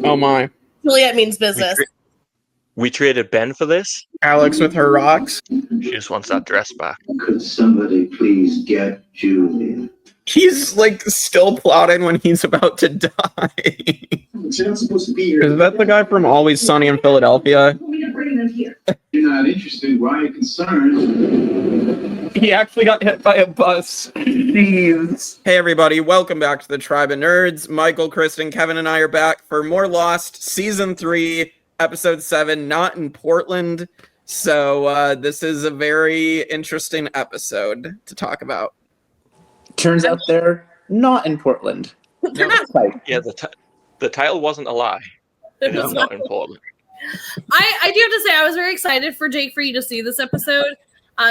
Oh my. Juliet means business. We traded Ben for this. Alex with her rocks. She just wants that dress back. Could somebody please get Juliet? He's like still plotting when he's about to die. She's not supposed to be here. Is that the guy from Always Sunny in Philadelphia? You're not interested. Why are you concerned? He actually got hit by a bus. Jeez. Hey everybody, welcome back to the Tribe of Nerds. Michael, Kristen, Kevin, and I are back for more Lost Season 3, Episode 7, Not in Portland. So this is a very interesting episode to talk about. Turns out they're not in Portland. Yeah, the title wasn't a lie. It is not in Portland. I do have to say, I was very excited for Jake for you to see this episode.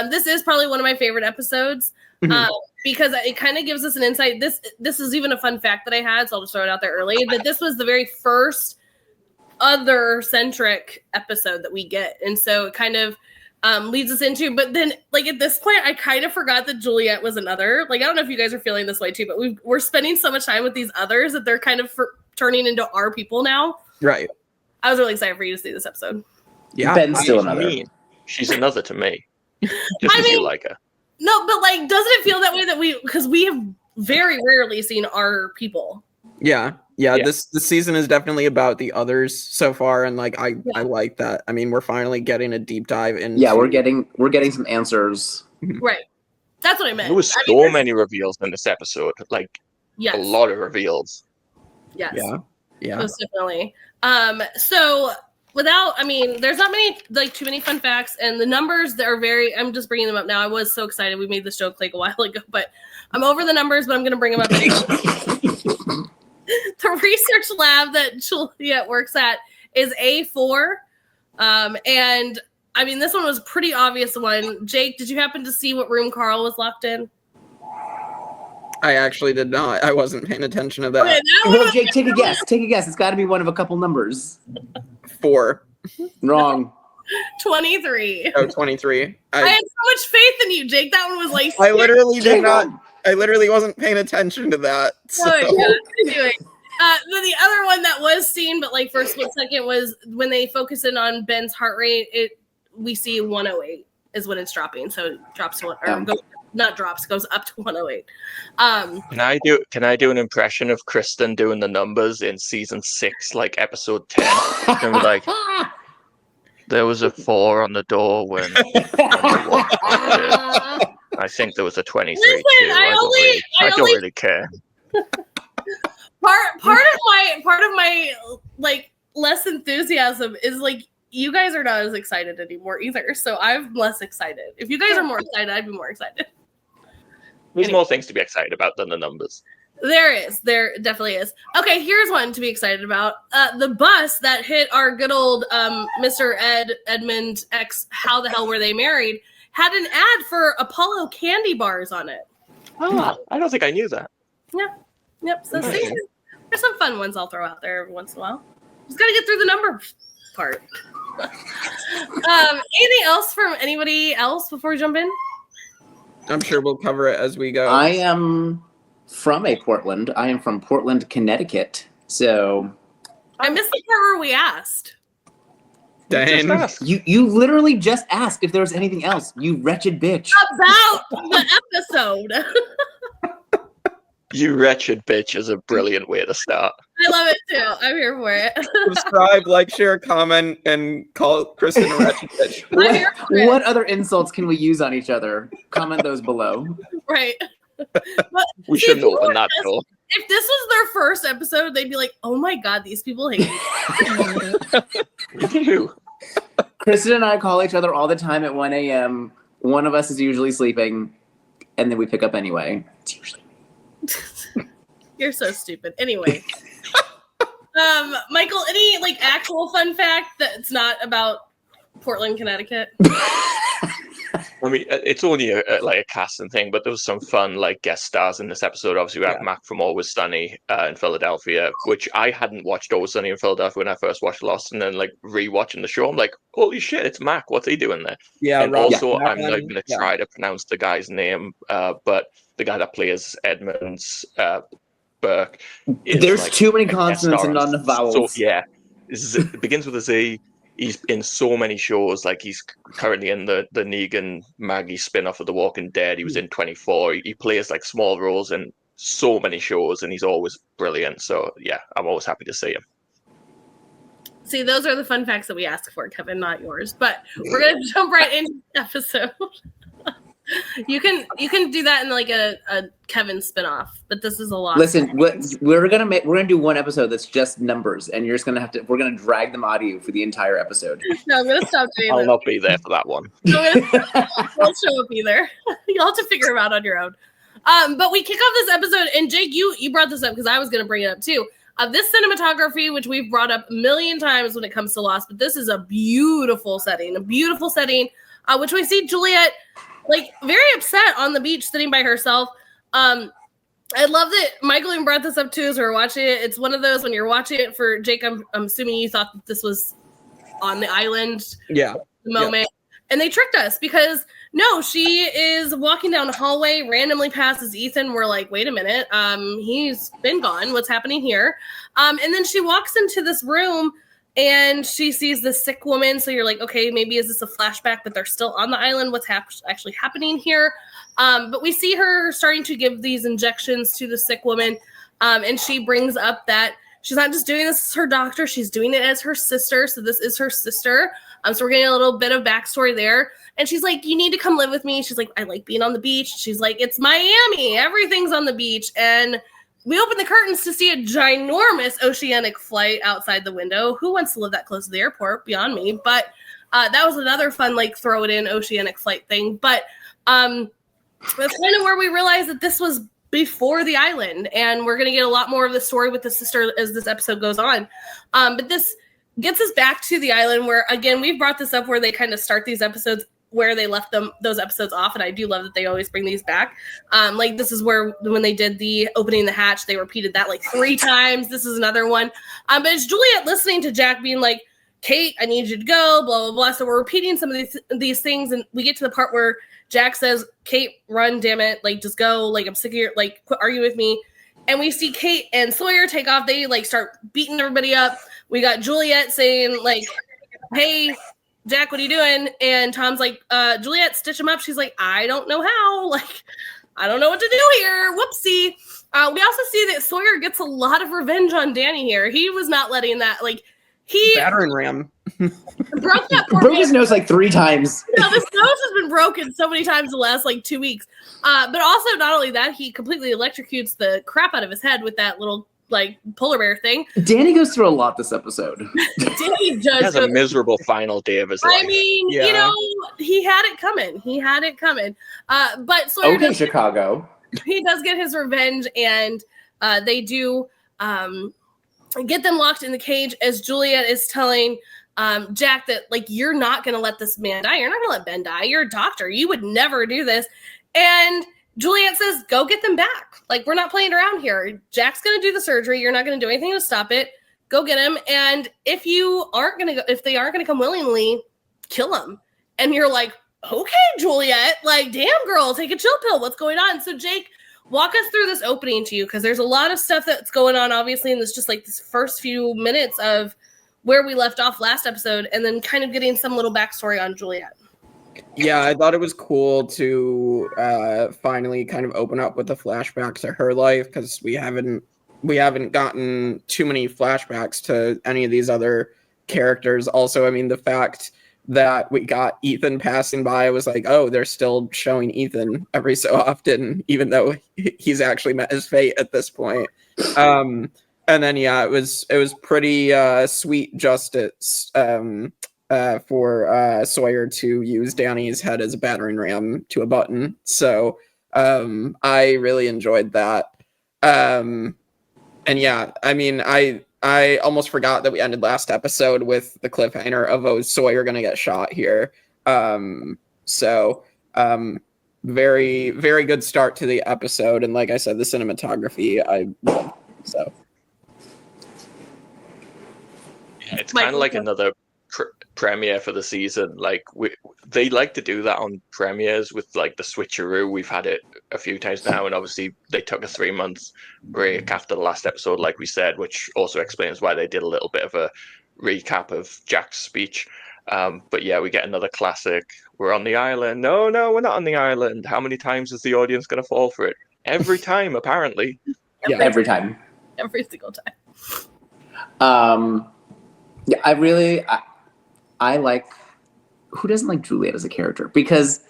This is probably one of my favorite episodes because it kind of gives us an insight. This is even a fun fact that I had, so I'll just throw it out there early, that this was the very first other-centric episode that we get. And so it kind of leads us into, but then like at this point, I kind of forgot that Juliet was another. Like, I don't know if you guys are feeling this way too, but we're spending so much time with these others that they're kind of turning into our people now. Right. I was really excited for you to see this episode. Yeah. Ben's still another. She's another to me. Just as you like her. No, but like, doesn't it feel that way that because we have very rarely seen our people? Yeah. This season is definitely about the others so far, and like I like that. I mean, we're finally getting a deep dive in. Yeah, we're getting some answers. Right. That's what I meant. There was so many reveals in this episode. Like a lot of reveals. Yes. Yeah. Most definitely. So there's not too many fun facts, and the numbers that are I'm just bringing them up now. I was so excited. We made this joke like a while ago, but I'm over the numbers, but I'm going to bring them up anyway. The research lab that Juliet works at is A4. And I mean, this one was a pretty obvious one. Jake, did you happen to see what room Carl was locked in? I actually did not. I wasn't paying attention to that. Okay, Well, Jake, take a guess. It's got to be one of a couple numbers. 4. Wrong. 23. Oh, 23. I had so much faith in you, Jake. That one was like... I literally did not... I literally wasn't paying attention to that. So. Oh, yeah. Anyway, then the other one that was seen, but like for a split second, was when they focus in on Ben's heart rate. We see 108 is when it's dropping, so it drops to goes up to 108. Can I do an impression of Kristen doing the numbers in season 6, like episode 10? And we're like, there was a 4 on the door when I think there was a 23 Listen, too. I don't really care. Part of my like less enthusiasm is like you guys are not as excited anymore either. So I'm less excited. If you guys are more excited, I'd be more excited. There's more things to be excited about than the numbers. There definitely is. Okay, here's one to be excited about. The bus that hit our good old Mr. Edmund X How the Hell Were They Married had an ad for Apollo candy bars on it. Oh, I don't think I knew that. Yeah. Yep. So there's some fun ones I'll throw out there every once in a while. Just gotta get through the number part. Anything else from anybody else before we jump in? I'm sure we'll cover it as we go. I am from Portland. I am from Portland, Connecticut. So I missed the part where we asked. Dang. You literally just asked if there was anything else, you wretched bitch. About the episode. You wretched bitch is a brilliant way to start. I love it too. I'm here for it. Subscribe, like, share, comment, and call Kristen a wretched bitch. What other insults can we use on each other? Comment those below. Right. We shouldn't open that door. If this was their first episode, they'd be like, oh my God, these people hate me. Kristen and I call each other all the time at 1 a.m. One of us is usually sleeping, and then we pick up anyway. It's usually me. You're so stupid. Anyway. Michael, any like actual fun fact that's not about Portland, Connecticut? I mean, it's only a casting thing, but there was some fun like guest stars in this episode. Obviously, we have Mac from Always Sunny in Philadelphia, which I hadn't watched Always Sunny in Philadelphia when I first watched Lost, and then like rewatching the show, I'm like, holy shit, it's Mac. What's he doing there? Yeah, and also I'm not going to try to pronounce the guy's name, but the guy that plays Edmund's Burke. Is There's like too many a guest consonants star and on not enough vowels. So, yeah, it begins with a Z. He's in so many shows. Like he's currently in the Negan Maggie spin-off of The Walking Dead. He was in 24. He plays like small roles in so many shows, and he's always brilliant. So yeah, I'm always happy to see him. See, those are the fun facts that we ask for, Kevin, not yours. But we're gonna jump right into the episode. You can do that in like a Kevin spinoff, but this is a lot. Listen, we're gonna do one episode that's just numbers, and you're just gonna have to. We're gonna drag them out of you for the entire episode. No, I'm gonna stop doing I'll that. not be there for that one. I won't show up either. You'll have to figure them out on your own. But we kick off this episode, and Jake, you brought this up because I was gonna bring it up too. This cinematography, which we've brought up a million times when it comes to Lost, but this is a beautiful setting, which we see Juliet like very upset on the beach sitting by herself. I love that Michael even brought this up too as we were watching it. It's one of those when you're watching it for Jake, I'm assuming you thought that this was on the island moment. Yeah. And they tricked us because no, she is walking down the hallway, randomly passes Ethan. We're like, wait a minute, he's been gone. What's happening here? And then she walks into this room and she sees this sick woman. So you're like, okay, maybe is this a flashback, but they're still on the island. What's actually happening here? But we see her starting to give these injections to the sick woman. And she brings up that she's not just doing this as her doctor. She's doing it as her sister. So this is her sister. So we're getting a little bit of backstory there. And she's like, you need to come live with me. She's like, I like being on the beach. She's like, it's Miami. Everything's on the beach. And we open the curtains to see a ginormous oceanic flight outside the window. Who wants to live that close to the airport? Beyond me. But that was another fun, like, throw it in oceanic flight thing. But that's kind of where we realized that this was before the island. And we're going to get a lot more of the story with the sister as this episode goes on. But this gets us back to the island where, again, we've brought this up where they kind of start these episodes where they left those episodes off, and I do love that they always bring these back. Like this is where when they did the opening the hatch, they repeated that like 3 times. This is another one. But it's Juliet listening to Jack being like, Kate, I need you to go, blah, blah, blah. So we're repeating some of these things, and we get to the part where Jack says, Kate, run, damn it, like just go, like I'm sick of your, like quit arguing with me. And we see Kate and Sawyer take off. They like start beating everybody up. We got Juliet saying like, hey, Jack, what are you doing? And Tom's like, Juliet, stitch him up. She's like, I don't know how. Like, I don't know what to do here. Whoopsie. We also see that Sawyer gets a lot of revenge on Danny here. He was not letting that, like, he battering ram broke his nose like 3 times. No, this nose has been broken so many times in the last like 2 weeks. But also not only that, he completely electrocutes the crap out of his head with that little like polar bear thing. Danny goes through a lot this episode. Danny does. Has a miserable final day of his life. I mean, you know, he had it coming. But Sawyer okay, Chicago. He does get his revenge, and they do get them locked in the cage as Juliet is telling Jack that, like, you're not going to let this man die. You're not going to let Ben die. You're a doctor. You would never do this. And Juliet says, go get them back. Like, we're not playing around here. Jack's going to do the surgery. You're not going to do anything to stop it. Go get him. And if they aren't going to come willingly, kill him. And you're like, okay, Juliet, like, damn girl, take a chill pill. What's going on? So Jake, walk us through this opening to you, because there's a lot of stuff that's going on, obviously, in this just like this first few minutes of where we left off last episode, and then kind of getting some little backstory on Juliet. Yeah, I thought it was cool to finally kind of open up with the flashback to her life, because we haven't gotten too many flashbacks to any of these other characters. Also, I mean, the fact that we got Ethan passing by was like, oh, they're still showing Ethan every so often, even though he's actually met his fate at this point. And then, yeah, it was pretty sweet justice for Sawyer to use Danny's head as a battering ram to a button. So I really enjoyed that. And yeah, I mean, I almost forgot that we ended last episode with the cliffhanger of, oh, Sawyer gonna get shot here. So very, very good start to the episode. And like I said, the cinematography, I love. So yeah, it's kind of like another premiere for the season. Like they like to do that on premieres with like the switcheroo. We've had it a few times now, and obviously they took a 3-month break after the last episode, like we said, which also explains why they did a little bit of a recap of Jack's speech. But yeah, we get another classic. We're on the island. No, we're not on the island. How many times is the audience going to fall for it? Every time, apparently. Every time. Every single time. Yeah, I like. Who doesn't like Juliet as a character? Because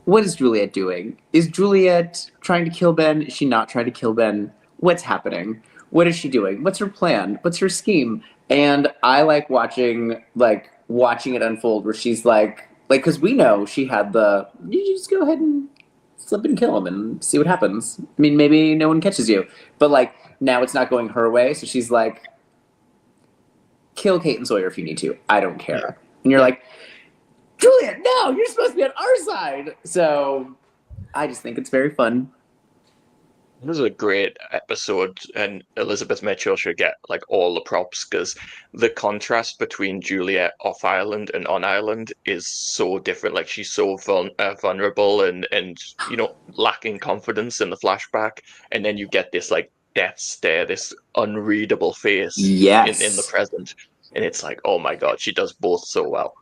what is Juliet doing? Is Juliet trying to kill Ben? Is she not trying to kill Ben? What's happening? What is she doing? What's her plan? What's her scheme? And I like watching it unfold where she's like, because we know she had you just go ahead and slip and kill him and see what happens. I mean, maybe no one catches you. But like, now it's not going her way. So she's like, kill Kate and Sawyer if you need to. I don't care. And you're like, Juliet, no, you're supposed to be on our side. So I just think it's very fun. This is a great episode, and Elizabeth Mitchell should get like all the props because the contrast between Juliet off island and on island is so different. Like she's so vulnerable and lacking confidence in the flashback, and then you get this like death stare, this unreadable face in the present, and it's like, oh my god, she does both so well.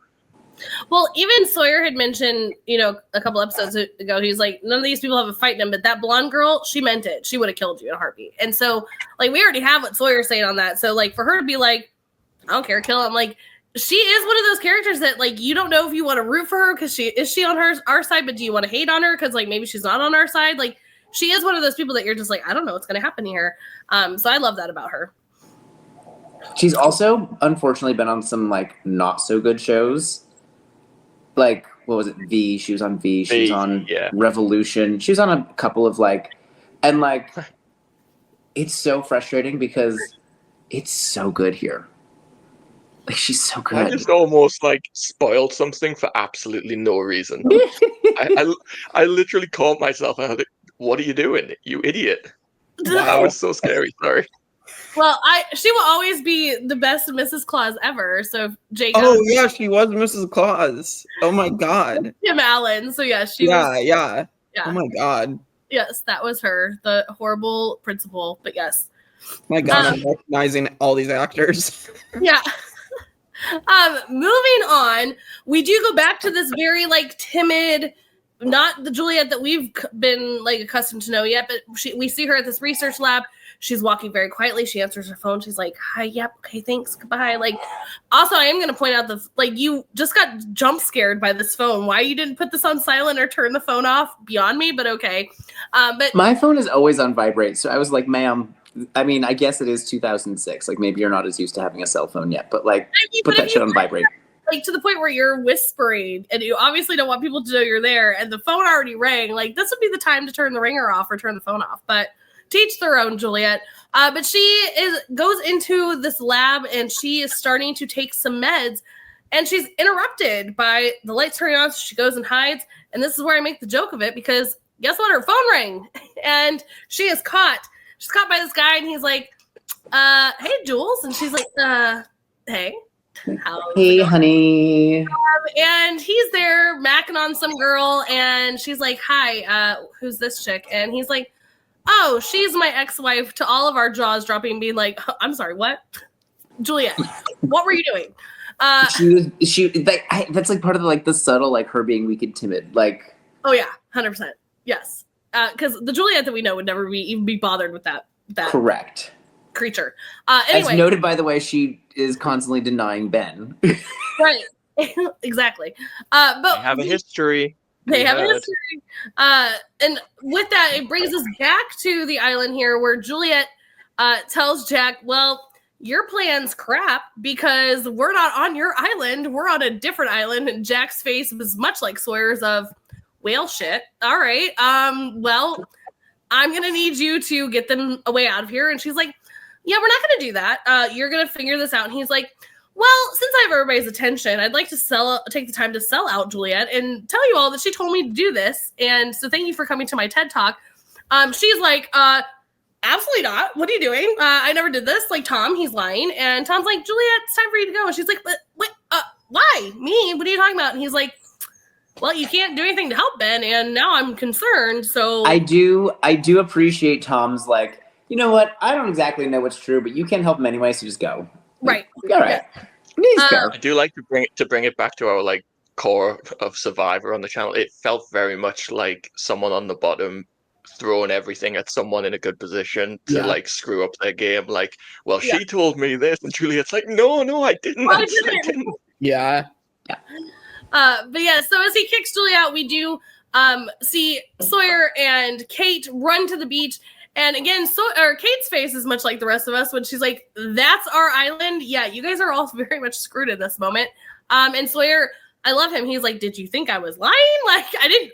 Well, even Sawyer had mentioned, a couple episodes ago, he's like, none of these people have a fight in them, but that blonde girl, she meant it. She would have killed you in a heartbeat. And so, like, we already have what Sawyer's saying on that. So, like, for her to be like, I don't care, kill him. Like, she is one of those characters that, like, you don't know if you want to root for her because she on our side, but do you want to hate on her because, like, maybe she's not on our side? Like, she is one of those people that you're just like, I don't know what's going to happen here. So I love that about her. She's also, unfortunately, been on some, like, not so good shows. Like, what was it? V. She was on V. She was on Revolution. She was on a couple of and it's so frustrating because it's so good here. Like, she's so good. I just almost spoiled something for absolutely no reason. I literally caught myself. I was like, what are you doing, you idiot? That was so scary. Sorry. Well, she will always be the best Mrs. Claus ever. So Jake. Oh yeah, she was Mrs. Claus. Oh my god. Tim Allen. So yeah, Yeah. Oh my god. Yes, that was her, the horrible principal. But yes. My god, I'm recognizing all these actors. Yeah. Moving on, we do go back to this very timid, not the Juliet that we've been accustomed to know yet, but we see her at this research lab. She's walking very quietly. She answers her phone. She's like, hi, yep, okay, thanks, goodbye. Also, I am going to point out you just got jump scared by this phone. Why you didn't put this on silent or turn the phone off? Beyond me, but okay. But my phone is always on vibrate. So I was like, ma'am, I mean, I guess it is 2006. Maybe you're not as used to having a cell phone yet, but put that shit on vibrate. To the point where you're whispering and you obviously don't want people to know you're there and the phone already rang. This would be the time to turn the ringer off or turn the phone off. But teach their own, Juliet. But she goes into this lab and she is starting to take some meds and she's interrupted by the lights turning on. So she goes and hides. And this is where I make the joke of it because guess what? Her phone rang and she is caught. She's caught by this guy and he's like, hey, Jules. And she's like, hey. Hey, honey. And he's there macking on some girl and she's like, hi, who's this chick? And he's like, oh, she's my ex-wife, to all of our jaws dropping, being like, I'm sorry, what? Juliet, what were you doing? That's part of the subtle, her being weak and timid. Oh yeah, 100%. Yes. Because the Juliet that we know would never even be bothered with that correct creature. Anyway. As noted, by the way, she is constantly denying Ben. Right. Exactly. But they have a history. They have a history. And with that, it brings us back to the island here where Juliet tells Jack, well, your plan's crap because we're not on your island. We're on a different island. And Jack's face was much like Sawyer's of, well, shit. All right. Well, I'm going to need you to get them away out of here. And she's like, yeah, we're not going to do that. You're going to figure this out. And he's like, well, since I have everybody's attention, I'd like to take the time to sell out Juliet and tell you all that she told me to do this. And so thank you for coming to my TED Talk. She's like, absolutely not. What are you doing? I never did this. Tom, he's lying. And Tom's like, Juliet, it's time for you to go. And she's like, wait, why? Me? What are you talking about? And he's like, well, you can't do anything to help Ben, and now I'm concerned, so... I do appreciate Tom's like, you know what? I don't exactly know what's true, but you can't help him anyway, so just go. Right. All right. He's fair. I do like to bring it back to our like core of Survivor on the channel. It felt very much like someone on the bottom throwing everything at someone in a good position to like screw up their game. Like, well, she told me this, and Juliet's like, no, I didn't. I didn't. Yeah. But yeah, so as he kicks Julie out, we do see Sawyer and Kate run to the beach. And again, Kate's face is much like the rest of us when she's like, that's our island. Yeah, you guys are all very much screwed in this moment. And Sawyer, I love him. He's like, did you think I was lying? Like,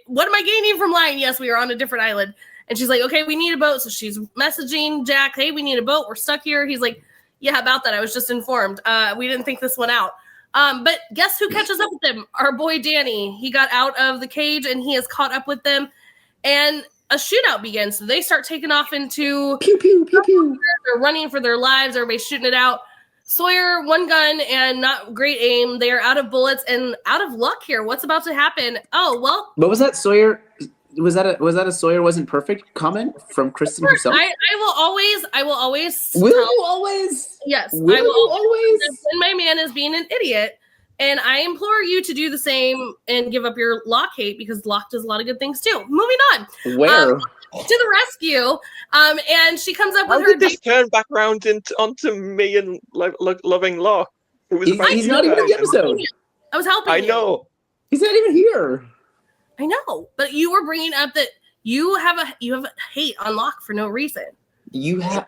what am I gaining from lying? Yes, we are on a different island. And she's like, okay, we need a boat. So she's messaging Jack, hey, we need a boat. We're stuck here. He's like, yeah, about that. I was just informed. We didn't think this one out. But guess who catches up with them? Our boy Danny. He got out of the cage and he has caught up with them. And a shootout begins. So they start taking off into pew, pew, pew, pew. They're running for their lives. Everybody's shooting it out. Sawyer, one gun and not great aim. They are out of bullets and out of luck here. What's about to happen? Oh, well. What was that, Sawyer? Was that a Sawyer wasn't perfect comment from Kristen herself? I will always. Will you always? Yes. Will you always? When my man is being an idiot. And I implore you to do the same and give up your Locke hate because Locke does a lot of good things too. Moving on. Where? To the rescue. And she comes up with How her. did this turn back around onto me and loving Locke? He's not even in the episode. I was helping you. I know. He's not even here. I know. But you were bringing up that you have a hate on Locke for no reason. You have...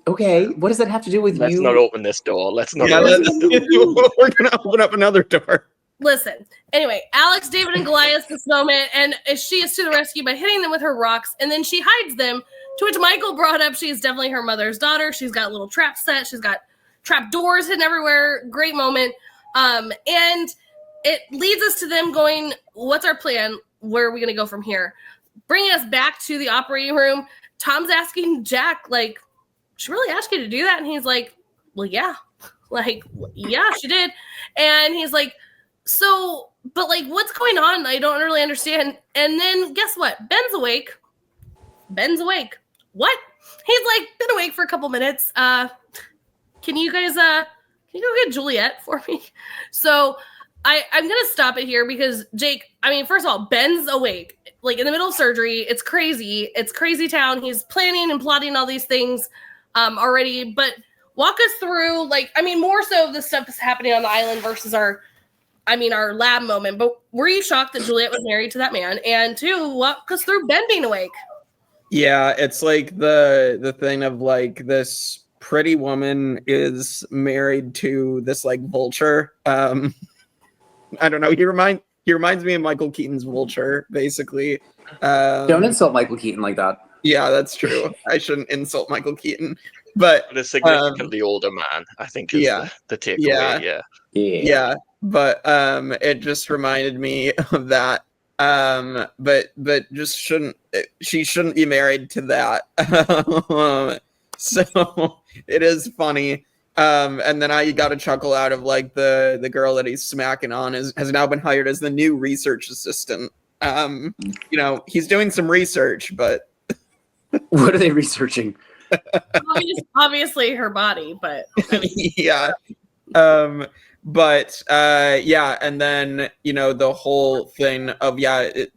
Okay, what does that have to do with you? Let's not open this door. Let's not. We're gonna open up another door. Listen. Anyway, Alex, David, and Goliath this moment, and she is to the rescue by hitting them with her rocks, and then she hides them. To which Michael brought up she is definitely her mother's daughter. She's got a little trap set. She's got trap doors hidden everywhere. Great moment. And it leads us to them going, "What's our plan? Where are we going to go from here?" Bringing us back to the operating room. Tom's asking Jack, like, she really asked you to do that? And he's like, well, yeah. Like, yeah, she did. And he's like, so, but like, what's going on? I don't really understand. And then guess what? Ben's awake. What? He's like, been awake for a couple minutes. Can you go get Juliet for me? So I'm going to stop it here because Jake, I mean, first of all, Ben's awake, like in the middle of surgery. It's crazy. It's crazy town. He's planning and plotting all these things already, but walk us through, like, I mean, more so the stuff that's happening on the island versus our lab moment. But were you shocked that Juliet was married to that man? And two, walk us through Ben being awake. Yeah, it's like the thing of like this pretty woman is married to this like vulture. I don't know. He reminds me of Michael Keaton's Vulture, basically. Don't insult Michael Keaton like that. Yeah, that's true. I shouldn't insult Michael Keaton, but a significantly older man, I think, is the takeaway. Yeah. But it just reminded me of that. But just she shouldn't be married to that. So it is funny. And then I got a chuckle out of like the girl that he's smacking on has now been hired as the new research assistant. He's doing some research, but what are they researching? Obviously her body, but yeah. And then the whole thing of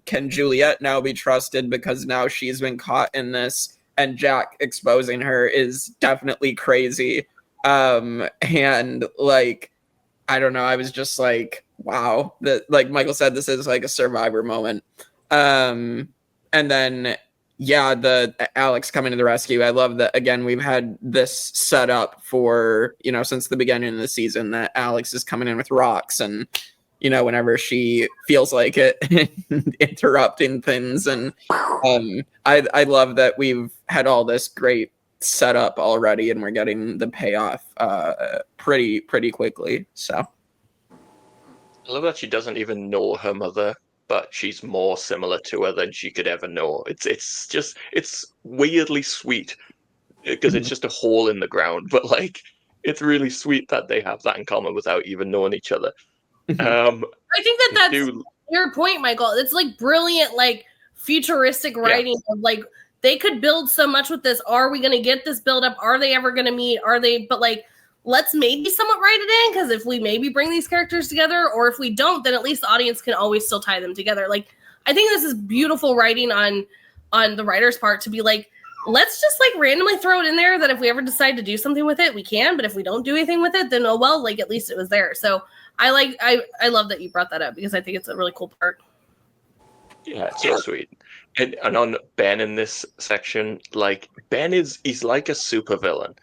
can Juliet now be trusted because now she's been caught in this, and Jack exposing her is definitely crazy. And like, I don't know, I was just like, wow, that, like Michael said, this is like a Survivor moment. And then the Alex coming to the rescue. I love that, again, we've had this set up for since the beginning of the season, that Alex is coming in with rocks, and whenever she feels like it, interrupting things. And I love that we've had all this great setup already, and we're getting the payoff pretty quickly. So I love that she doesn't even know her mother, but she's more similar to her than she could ever know. It's weirdly sweet because it's just a hole in the ground, but like it's really sweet that they have that in common without even knowing each other. I think that's do your point, Michael. It's like brilliant, like futuristic writing of like they could build so much with this. Are we going to get this build up? Are they ever going to meet? Are they? But like, let's maybe somewhat write it in, because if we maybe bring these characters together, or if we don't, then at least the audience can always still tie them together. Like, I think this is beautiful writing on the writer's part to be like, let's just like randomly throw it in there that if we ever decide to do something with it, we can. But if we don't do anything with it, then oh well, like at least it was there. So I love that you brought that up, because I think it's a really cool part. Yeah, it's so sweet. And on Ben in this section, like he's like a supervillain.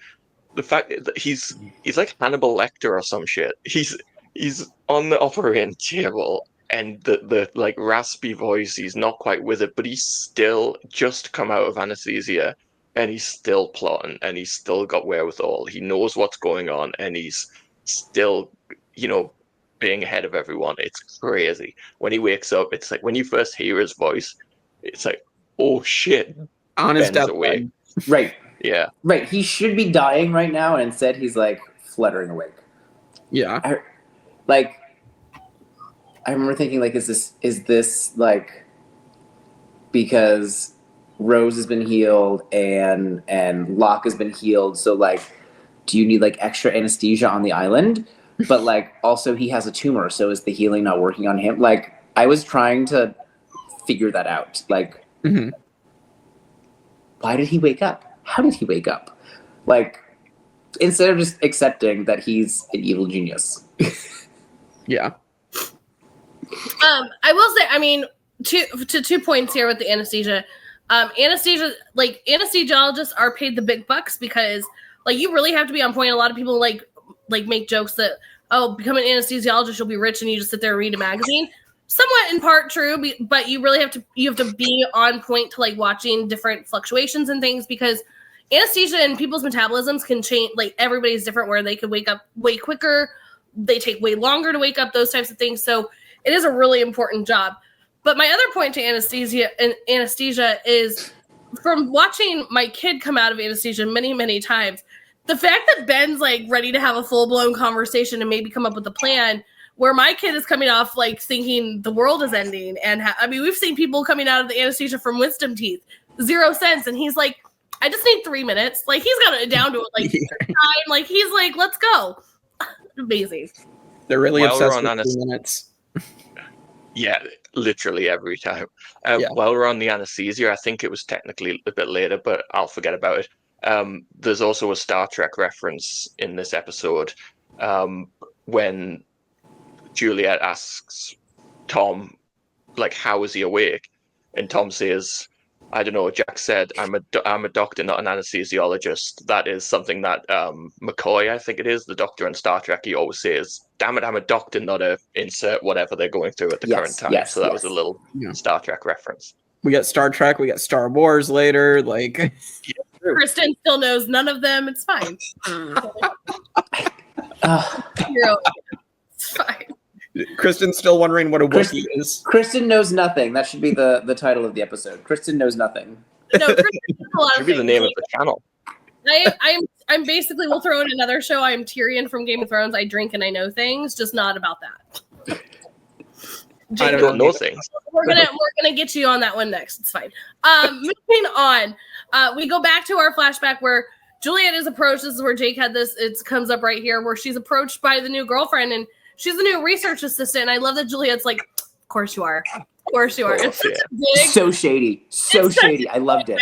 The fact that he's like Hannibal Lecter or some shit. He's on the operating table, and the like raspy voice, he's not quite with it, but he's still just come out of anesthesia, and he's still plotting, and he's still got wherewithal. He knows what's going on, and he's still, being ahead of everyone. It's crazy. When he wakes up, it's like when you first hear his voice, it's like, oh shit, On his Ben's deathbed. awake. Right. Yeah. Right. He should be dying right now, and instead he's like fluttering awake. Yeah. I remember thinking, like, is this like because Rose has been healed and Locke has been healed, so like, do you need like extra anesthesia on the island? But like, also he has a tumor, so is the healing not working on him? Like, I was trying to figure that out. Like, why did he wake up? How did he wake up? Like, instead of just accepting that he's an evil genius. Yeah. I will say, I mean, to 2 points here with the anesthesia. Anesthesiologists are paid the big bucks because, like, you really have to be on point. A lot of people like make jokes that, oh, become an anesthesiologist, you'll be rich, and you just sit there and read a magazine. Somewhat in part true, but you really have to be on point to like watching different fluctuations and things, because anesthesia and people's metabolisms can change. Like, everybody's different, where they could wake up way quicker, they take way longer to wake up, those types of things. So it is a really important job. But my other point to anesthesia is, from watching my kid come out of anesthesia many, many times, the fact that Ben's like ready to have a full-blown conversation and maybe come up with a plan, where my kid is coming off like thinking the world is ending. And we've seen people coming out of the anesthesia from wisdom teeth, 0 sense. And he's like, I just need 3 minutes. Like, he's got it down to it. Like, time. Like, he's like, let's go. Amazing. They're really While obsessed we're on with 3 minutes. Yeah, literally every time. While we're on the anesthesia, I think it was technically a bit later, but I'll forget about it. There's also a Star Trek reference in this episode when Juliet asks Tom, like, how is he awake? And Tom says, I don't know, Jack said, I'm a doctor, not an anesthesiologist. That is something that McCoy, I think it is, the doctor in Star Trek, he always says, damn it, I'm a doctor, not a insert whatever they're going through at the current time. So that was a little Star Trek reference. We got Star Trek, we got Star Wars later, like... Kristen still knows none of them. It's fine. It's fine. Kristen's still wondering what a Wookiee is. Kristen knows nothing. That should be the title of the episode. Kristen knows nothing. No, Kristen knows a lot Should of be the things. name of the channel. I'm basically, we'll throw in another show. I'm Tyrion from Game of Thrones. I drink and I know things, just not about that. I don't know things. We're gonna get you on that one next. It's fine. Moving on. We go back to our flashback where Juliet is approached. This is where Jake had this. It comes up right here, where she's approached by the new girlfriend, and she's the new research assistant. And I love that Juliet's like, "Of course you are. Of course you are." It's such a big, so shady, shady. I loved it.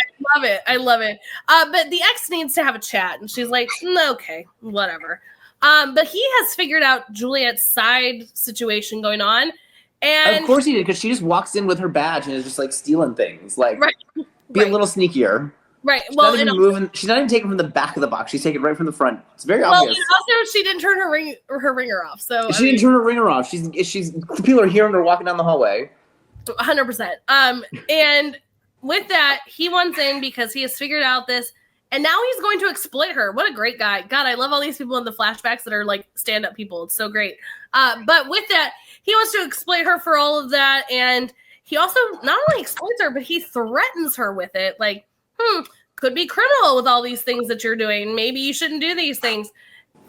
I love it. But the ex needs to have a chat, and she's like, "Okay, whatever." But he has figured out Juliet's side situation going on. And of course he did, because she just walks in with her badge and is just like stealing things. Like, be a little sneakier. Right. She's not even moving. She's not even taking from the back of the box. She's taking it right from the front. It's very obvious. And also, she didn't turn her ringer off. So she didn't turn her ringer off. She's people are hearing her walking down the hallway. 100%. And with that, he wants in because he has figured out this, and now he's going to exploit her. What a great guy! God, I love all these people in the flashbacks that are like stand-up people. It's so great. But with that, he wants to exploit her for all of that, and he also not only exploits her, but he threatens her with it. Like, could be criminal with all these things that you're doing. Maybe you shouldn't do these things.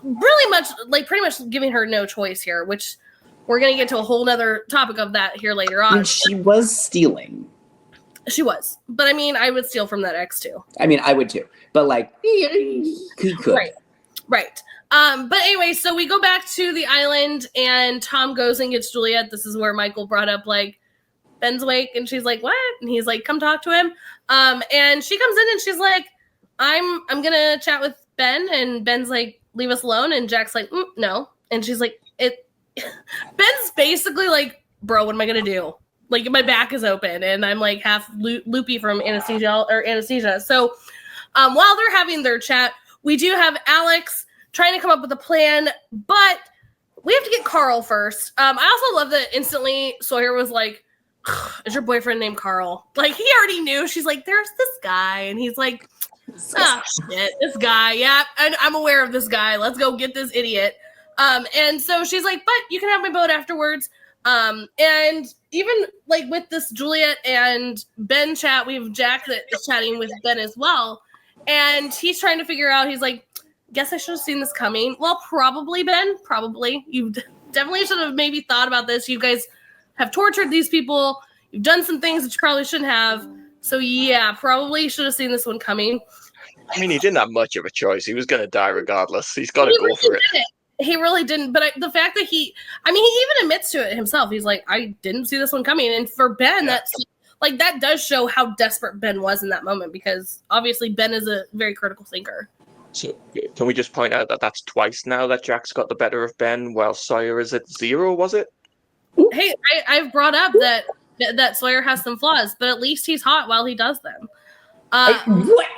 Really much, like, pretty much giving her no choice here, which we're going to get to a whole nother topic of that here later I on. mean, she was stealing. She was. But I mean, I would steal from that ex too. I mean, I would too. But like, he could. Right. But anyway, so we go back to the island and Tom goes and gets Juliet. This is where Michael brought up like Ben's awake and she's like, what? And he's like, come talk to him. And she comes in and she's like, I'm gonna chat with Ben, and Ben's like, leave us alone. And Jack's like, no. And she's like, Ben's basically like, bro, what am I gonna do? Like, my back is open and I'm like half loopy from anesthesia. So while they're having their chat, we do have Alex trying to come up with a plan, but we have to get Carl first. I also love that instantly Sawyer was like, is your boyfriend named Carl? Like, he already knew. She's like, there's this guy. And he's like, shit, this guy. Yeah, I'm aware of this guy. Let's go get this idiot. And so she's like, but you can have my boat afterwards. And even like with this Juliet and Ben chat, we have Jack that is chatting with Ben as well. And he's trying to figure out, he's like, guess I should have seen this coming. Well, probably, Ben. Probably. You definitely should have maybe thought about this. You guys have tortured these people. You've done some things that you probably shouldn't have. So yeah, probably should have seen this one coming. I mean, he didn't have much of a choice. He was going to die regardless. He's got to go for it. He really didn't. But the fact that he even admits to it himself. He's like, I didn't see this one coming. And for Ben, that's like, that does show how desperate Ben was in that moment, because obviously Ben is a very critical thinker. So can we just point out that that's twice now that Jack's got the better of Ben while Sawyer is at 0, was it? Hey, I've brought up that Sawyer has some flaws, but at least he's hot while he does them. What?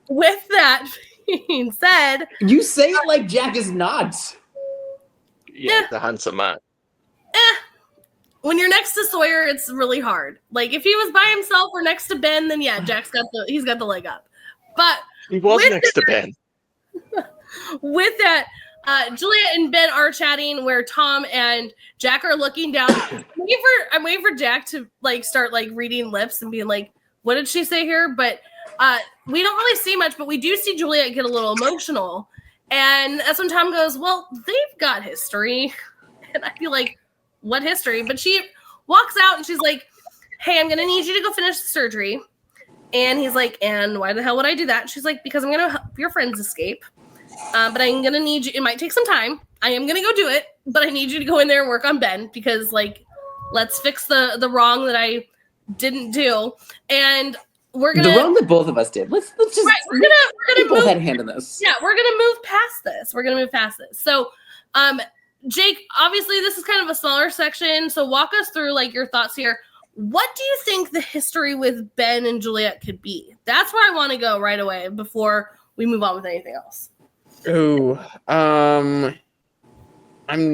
With that being said... You say it like Jack is not. Yeah, the handsome man. When you're next to Sawyer, it's really hard. Like, if he was by himself or next to Ben, then yeah, he's got the leg up. But he was next to Ben. With that, Juliet and Ben are chatting where Tom and Jack are looking down. I'm waiting for Jack to like start like reading lips and being like, what did she say here? But we don't really see much, but we do see Juliet get a little emotional. And that's when Tom goes, well, they've got history. And I feel like, what history? But she walks out and she's like, hey, I'm going to need you to go finish the surgery. And he's like, and why the hell would I do that? She's like, because I'm going to help your friends escape. But I'm going to need you. It might take some time. I am going to go do it. But I need you to go in there and work on Ben. Because, like, let's fix the wrong that I didn't do. And we're going to... The wrong that both of us did. Let's just... Right, we're gonna both move, had a hand in this. Yeah, we're going to move past this. So, Jake, obviously this is kind of a smaller section. So walk us through, like, your thoughts here. What do you think the history with Ben and Juliet could be? That's where I want to go right away before we move on with anything else. Oh, I'm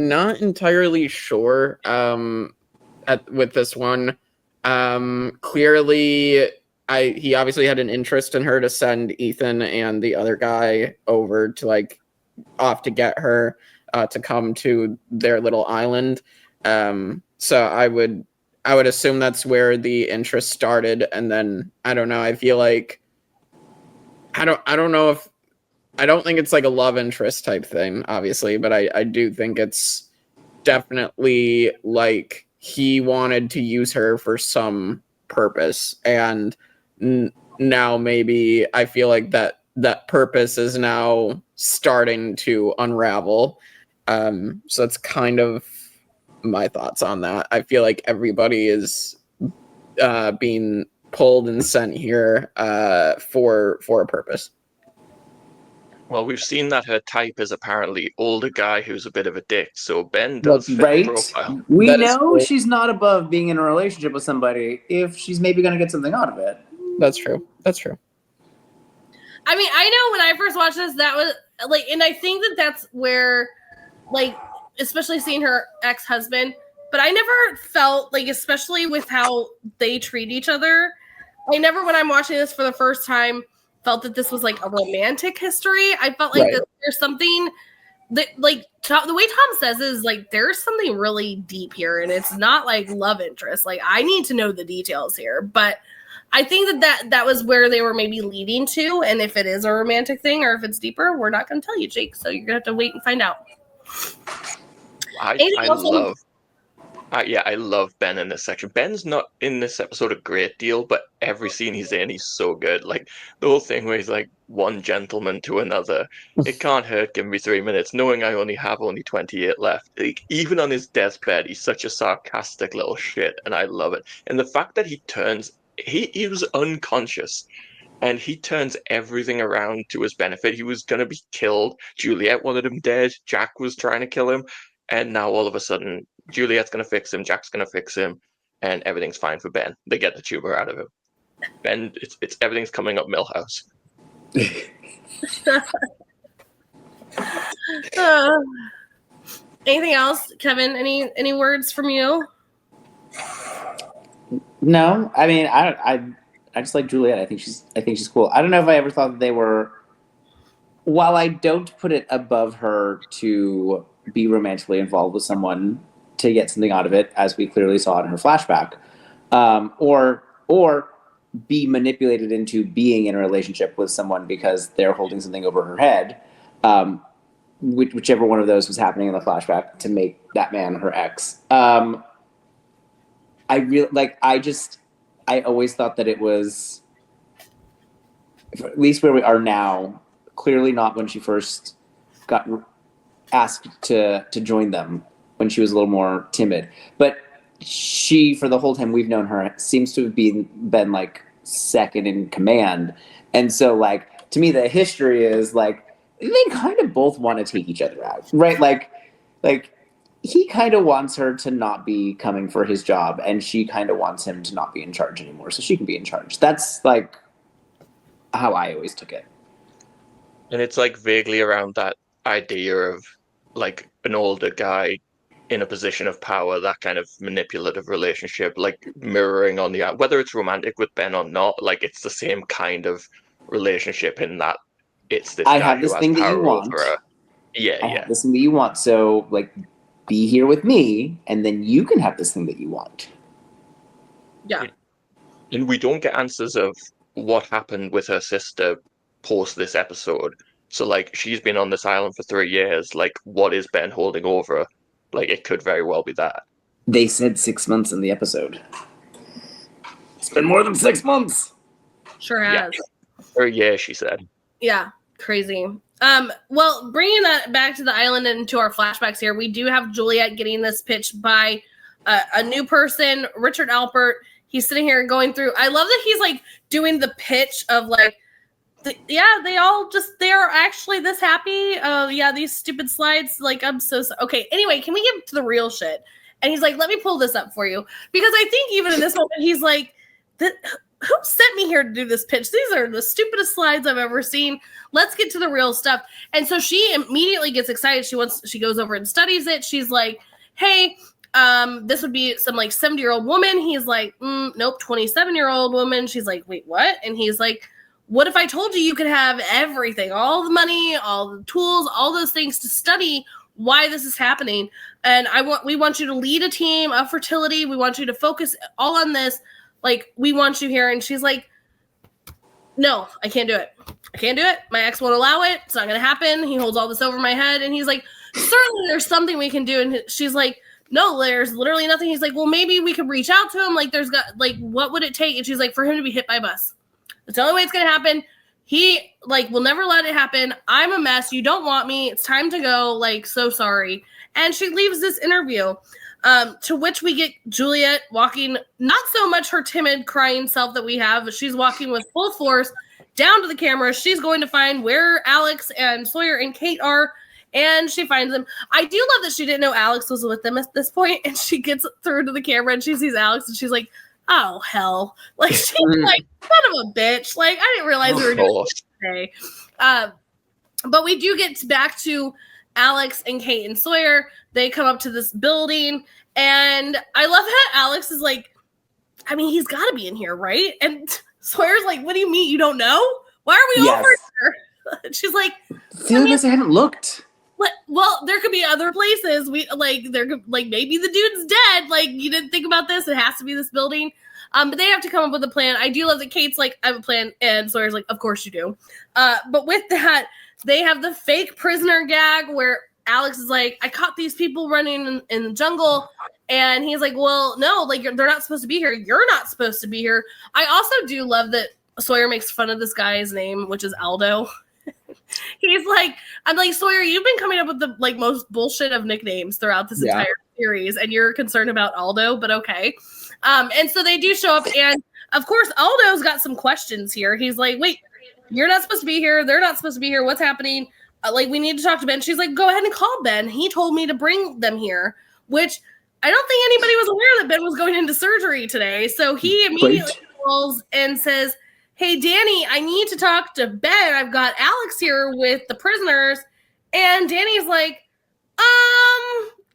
not entirely sure with this one. Clearly, he obviously had an interest in her to send Ethan and the other guy over to like off to get her to come to their little island. So I would assume that's where the interest started, and then I don't know. I feel like I don't know if I don't think it's like a love interest type thing, obviously, but I do think it's definitely like he wanted to use her for some purpose, and now maybe I feel like that purpose is now starting to unravel. So that's kind of my thoughts on that. I feel like everybody is being pulled and sent here for a purpose. Well, we've seen that her type is apparently older guy who's a bit of a dick, so Ben does fit right? the profile. We That know she's not above being in a relationship with somebody if she's maybe going to get something out of it. That's true. I mean, I know when I first watched this, that was like, and I think that's where, like, especially seeing her ex-husband, but I never felt like, especially with how they treat each other, I never, when I'm watching this for the first time, felt that this was like a romantic history. I felt like that there's something that, like, the way Tom says is like, there's something really deep here, and it's not like love interest. Like, I need to know the details here, but I think that was where they were maybe leading to, and if it is a romantic thing or if it's deeper, we're not going to tell you, Jake, so you're going to have to wait and find out. I Yeah, I love Ben in this section. Ben's not in this episode a great deal, but every scene he's in, he's so good. Like the whole thing where he's like one gentleman to another. It can't hurt. Give me 3 minutes, knowing I only have 28 left. Like, even on his deathbed, he's such a sarcastic little shit, and I love it. And the fact that he was unconscious, and he turns everything around to his benefit. He was gonna be killed. Juliet wanted him dead. Jack was trying to kill him, and now all of a sudden Juliet's gonna fix him, Jack's gonna fix him, and everything's fine for Ben. They get the tumor out of him. Ben, it's everything's coming up Millhouse. Anything else, Kevin? Any words from you? No, I mean, I just like Juliet. I think she's cool. I don't know if I ever thought that they were. While I don't put it above her to be romantically involved with someone to get something out of it, as we clearly saw in her flashback, or be manipulated into being in a relationship with someone because they're holding something over her head, whichever one of those was happening in the flashback to make that man her ex. I really like. I always thought that it was, at least where we are now, clearly not when she first got asked to join them, when she was a little more timid. But she, for the whole time we've known her, seems to have been like second in command. And so, like, to me, the history is like they kind of both want to take each other out, right? Like he kind of wants her to not be coming for his job, and she kind of wants him to not be in charge anymore, so she can be in charge. That's like how I always took it. And it's like vaguely around that idea of like an older guy in a position of power, that kind of manipulative relationship, like mirroring on the whether it's romantic with Ben or not, like it's the same kind of relationship in that it's this I guy have who this has thing that you power want. over her. Yeah, I yeah. have this thing that you want, so like be here with me, and then you can have this thing that you want. Yeah. And we don't get answers of what happened with her sister post this episode. So, like, she's been on this island for 3 years. Like, what is Ben holding over her? Like, it could very well be that. They said 6 months in the episode. It's been more than 6 months. Sure has. Yeah. For a year, she said. Yeah, crazy. Well, bringing that back to the island and to our flashbacks here, we do have Juliet getting this pitch by a new person, Richard Alpert. He's sitting here going through. I love that he's like doing the pitch of like, they are actually this happy. Yeah, these stupid slides. Like, I'm so okay. Anyway, can we get to the real shit? And he's like, let me pull this up for you, because I think even in this moment, he's like, who sent me here to do this pitch? These are the stupidest slides I've ever seen. Let's get to the real stuff. And so she immediately gets excited. She goes over and studies it. She's like, hey, this would be some like 70-year-old woman. He's like, nope, 27-year-old woman. She's like, wait, what? And he's like, what if I told you could have everything, all the money, all the tools, all those things to study why this is happening? And we want you to lead a team of fertility. We want you to focus all on this. Like, we want you here. And she's like, no, I can't do it. I can't do it. My ex won't allow it. It's not going to happen. He holds all this over my head. And he's like, certainly there's something we can do. And she's like, no, there's literally nothing. He's like, well, maybe we could reach out to him. Like, what would it take? And she's like, for him to be hit by a bus. That's the only way it's going to happen. He, like, will never let it happen. I'm a mess. You don't want me. It's time to go. Like, so sorry. And she leaves this interview. To which we get Juliet walking, not so much her timid, crying self that we have, but she's walking with full force down to the camera. She's going to find where Alex and Sawyer and Kate are, and she finds them. I do love that she didn't know Alex was with them at this point, and she gets through to the camera, and she sees Alex, and she's like, oh, hell. Like, she's like, son of a bitch. Like, I didn't realize we were doing this today. But we do get back to Alex and Kate and Sawyer. They come up to this building, and I love how Alex is like, I mean, he's got to be in here, right? And Sawyer's like, what do you mean you don't know? Why are we over here? And she's like, I haven't looked. Well, there could be other places. Maybe the dude's dead. Like, you didn't think about this. It has to be this building. But they have to come up with a plan. I do love that Kate's like, I have a plan, and Sawyer's like, of course you do. But with that, they have the fake prisoner gag where Alex is like, I caught these people running in the jungle, And he's like, well, no, like they're not supposed to be here. You're not supposed to be here. I also do love that Sawyer makes fun of this guy's name, which is Aldo. He's like, I'm like, Sawyer, you've been coming up with the like most bullshit of nicknames throughout this entire series, and you're concerned about Aldo, but okay. And so they do show up, and of course, Aldo's got some questions here. He's like, wait, you're not supposed to be here. They're not supposed to be here. What's happening? Like, we need to talk to Ben. She's like, go ahead and call Ben. He told me to bring them here, which I don't think anybody was aware that Ben was going into surgery today. So he immediately calls and says, hey, Danny, I need to talk to Ben. I've got Alex here with the prisoners. And Danny's like,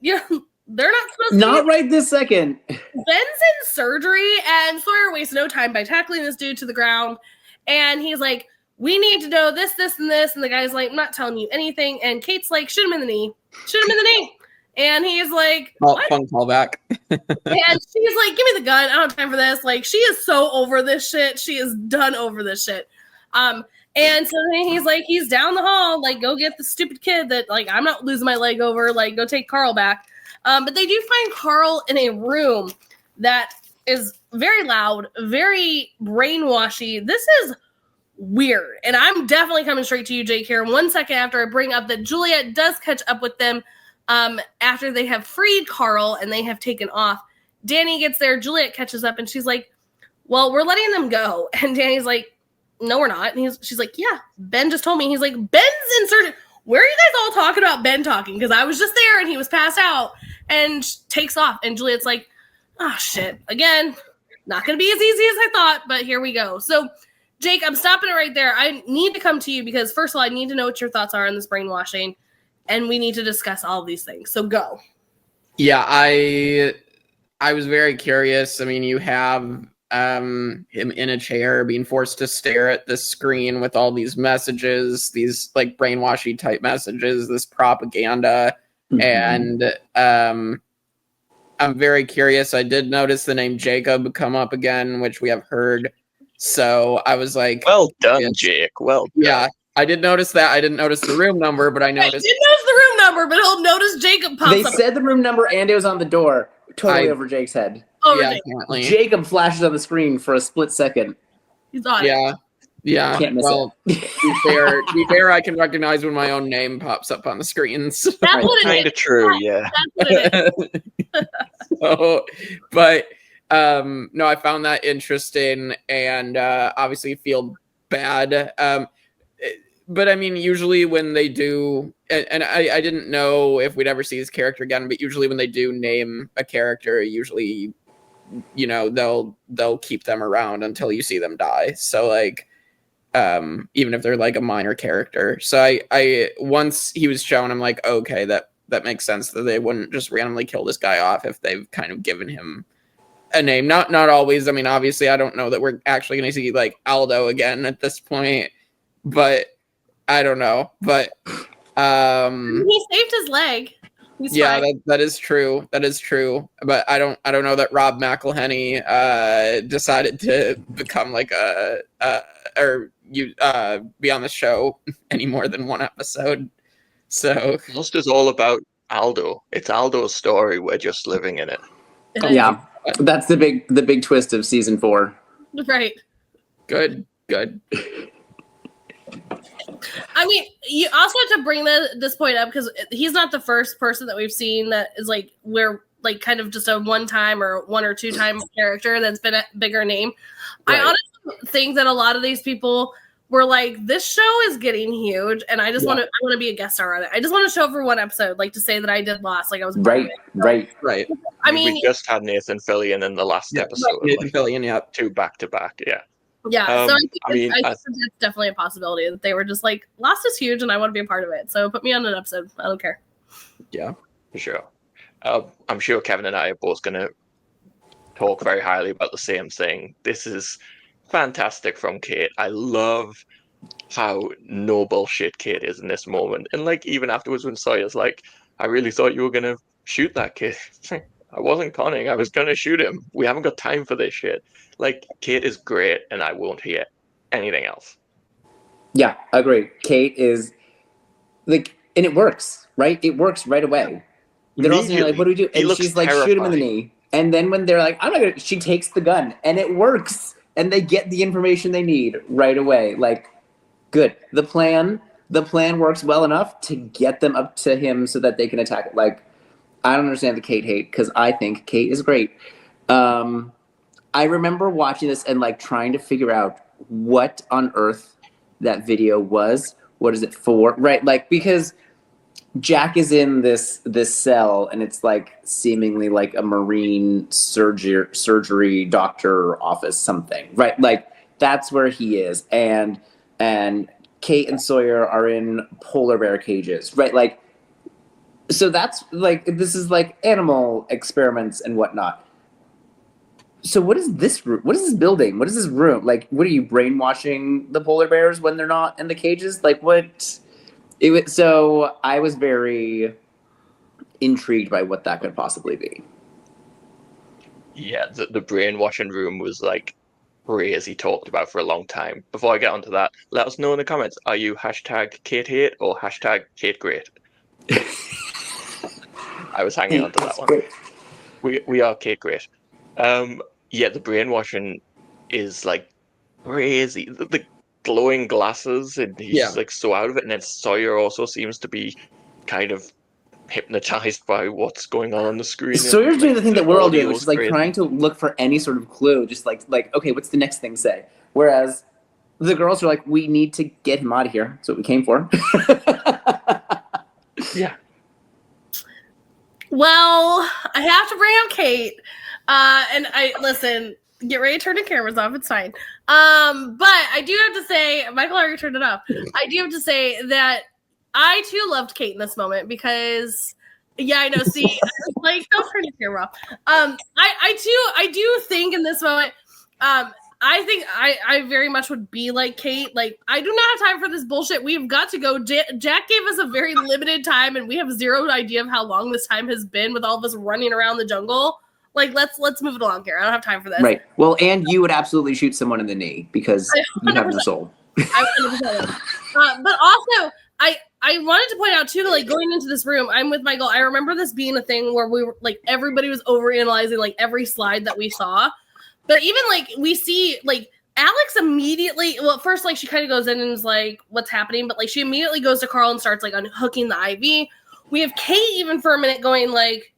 yeah, they're not supposed to Not right this second. Ben's in surgery, and Sawyer wastes no time by tackling this dude to the ground. And he's like, we need to know this, this, and this. And the guy's like, I'm not telling you anything. And Kate's like, shoot him in the knee. Shoot him in the knee. And he's like, what? Fun callback. And she's like, give me the gun. I don't have time for this. Like, she is so over this shit. She is done over this shit. And so then he's like, he's down the hall. Like, go get the stupid kid that, like, I'm not losing my leg over. Like, go take Carl back. But they do find Carl in a room that is very loud, very brainwashy. This is weird. And I'm definitely coming straight to you, Jake, here. 1 second after I bring up that Juliet does catch up with them after they have freed Carl and they have taken off. Danny gets there. Juliet catches up and she's like, well, we're letting them go. And Danny's like, no, we're not. And she's like, yeah, Ben just told me. He's like, Ben's in surgery. Where are you guys all talking about Ben talking? Because I was just there and he was passed out. And takes off. And Juliet's like, oh, shit. Again, not going to be as easy as I thought, but here we go. So, Jake, I'm stopping it right there. I need to come to you because, first of all, I need to know what your thoughts are on this brainwashing. And we need to discuss all of these things. So, go. Yeah, I was very curious. I mean, you have him in a chair being forced to stare at the screen with all these messages, these like brainwashy type messages, this propaganda. And I'm very curious. I did notice the name Jacob come up again, which we have heard. So I was like, well done, Jake. Well done. Yeah, I did notice that. I didn't notice the room number, but I noticed. I did notice the room number, but he'll notice Jacob pops They up. said the room number and it was on the door. Totally over Jake's head. Yeah, apparently. Jacob flashes on the screen for a split second. He's on it. Yeah. Can't miss it. To be fair, I can recognize when my own name pops up on the screens. That's what it Kind is. of true, yeah. That's what it is. So, but no, I found that interesting and obviously feel bad. But I mean, usually when they do, and I didn't know if we'd ever see his character again, but usually when they do name a character, usually, you know, they'll keep them around until you see them die. So like, even if they're like a minor character. So I once he was shown, I'm like, okay, that makes sense that they wouldn't just randomly kill this guy off if they've kind of given him a name. Not always. I mean, obviously, I don't know that we're actually going to see like Aldo again at this point, but I don't know. But he saved his leg. He's fine. that is true. That is true. But I don't know that Rob McElhenney decided to become like be on the show any more than one episode. So Lost is all about Aldo. It's Aldo's story. We're just living in it. Yeah, that's the big twist of season 4. Right. Good. I mean, you also have to bring this point up because he's not the first person that we've seen that is like we're like kind of just a one or two time character that's been a bigger name. Right. I honestly think that a lot of these people were like, this show is getting huge, and I want to be a guest star on it. I just want to show up for one episode, like to say that I did Lost, like I was right. I mean, we just had Nathan Fillion in the last episode. Nathan Fillion, yeah, 2 back-to-back, yeah. Yeah, so I think that's definitely a possibility that they were just like, Lost is huge and I want to be a part of it. So put me on an episode. I don't care. Yeah, for sure. I'm sure Kevin and I are both going to talk very highly about the same thing. This is fantastic from Kate. I love how no bullshit Kate is in this moment. And like even afterwards when Sawyer's like, I really thought you were going to shoot that kid. I wasn't conning. I was going to shoot him. We haven't got time for this shit. Like, Kate is great, and I won't hear anything else. Yeah, I agree. Kate is, like, and it works, right? It works right away. they're all saying like, what do we do? He And looks she's like, shoot him in the terrifying. knee. And then when they're like, I'm not gonna, she takes the gun and it works. And they get the information they need right away. Like, good. The plan works well enough to get them up to him so that they can attack it. Like, I don't understand the Kate hate because I think Kate is great. I remember watching this and like trying to figure out what on earth that video was. What is it for? Right? Like, because Jack is in this cell and it's like seemingly like a marine surgery doctor office something, right? Like that's where he is, and Kate and Sawyer are in polar bear cages, right? Like, so that's like, this is like animal experiments and whatnot. So what is this room? What is this building? What is this room? Like, what are you brainwashing the polar bears when they're not in the cages? Like what? So I was very intrigued by what that could possibly be. Yeah, the brainwashing room was like crazy talked about for a long time. Before I get onto that, let us know in the comments, are you hashtag Kate hate or hashtag Kate great? I was hanging on to that one. Great. We are Kate great. Yeah, the brainwashing is like crazy. The glowing glasses, and he's like so out of it. And then Sawyer also seems to be kind of hypnotized by what's going on the screen. Sawyer's doing the thing that we're all doing, which is like crazy. trying to look for any sort of clue, just like okay, what's the next thing say? Whereas the girls are like, we need to get him out of here. That's what we came for. Yeah. Well, I have to bring up Kate. And I listen, get ready to turn the cameras off. It's fine. But I do have to say, Michael already turned it off. I do have to say that I too loved Kate in this moment because, yeah, I know. See, I was like, don't turn the camera off. I do think in this moment, I think I very much would be like Kate. Like, I do not have time for this bullshit. We've got to go. Jack gave us a very limited time, and we have zero idea of how long this time has been with all of us running around the jungle. Like, let's move it along here. I don't have time for this. Right. Well, and you would absolutely shoot someone in the knee because you have no soul. I 100%. But also, I wanted to point out too, like going into this room, I'm with Michael. I remember this being a thing where we were like everybody was overanalyzing like every slide that we saw. But even like we see like Alex immediately, well, first like she kind of goes in and is like, what's happening? But like she immediately goes to Carl and starts like unhooking the IV. We have Kate even for a minute going like,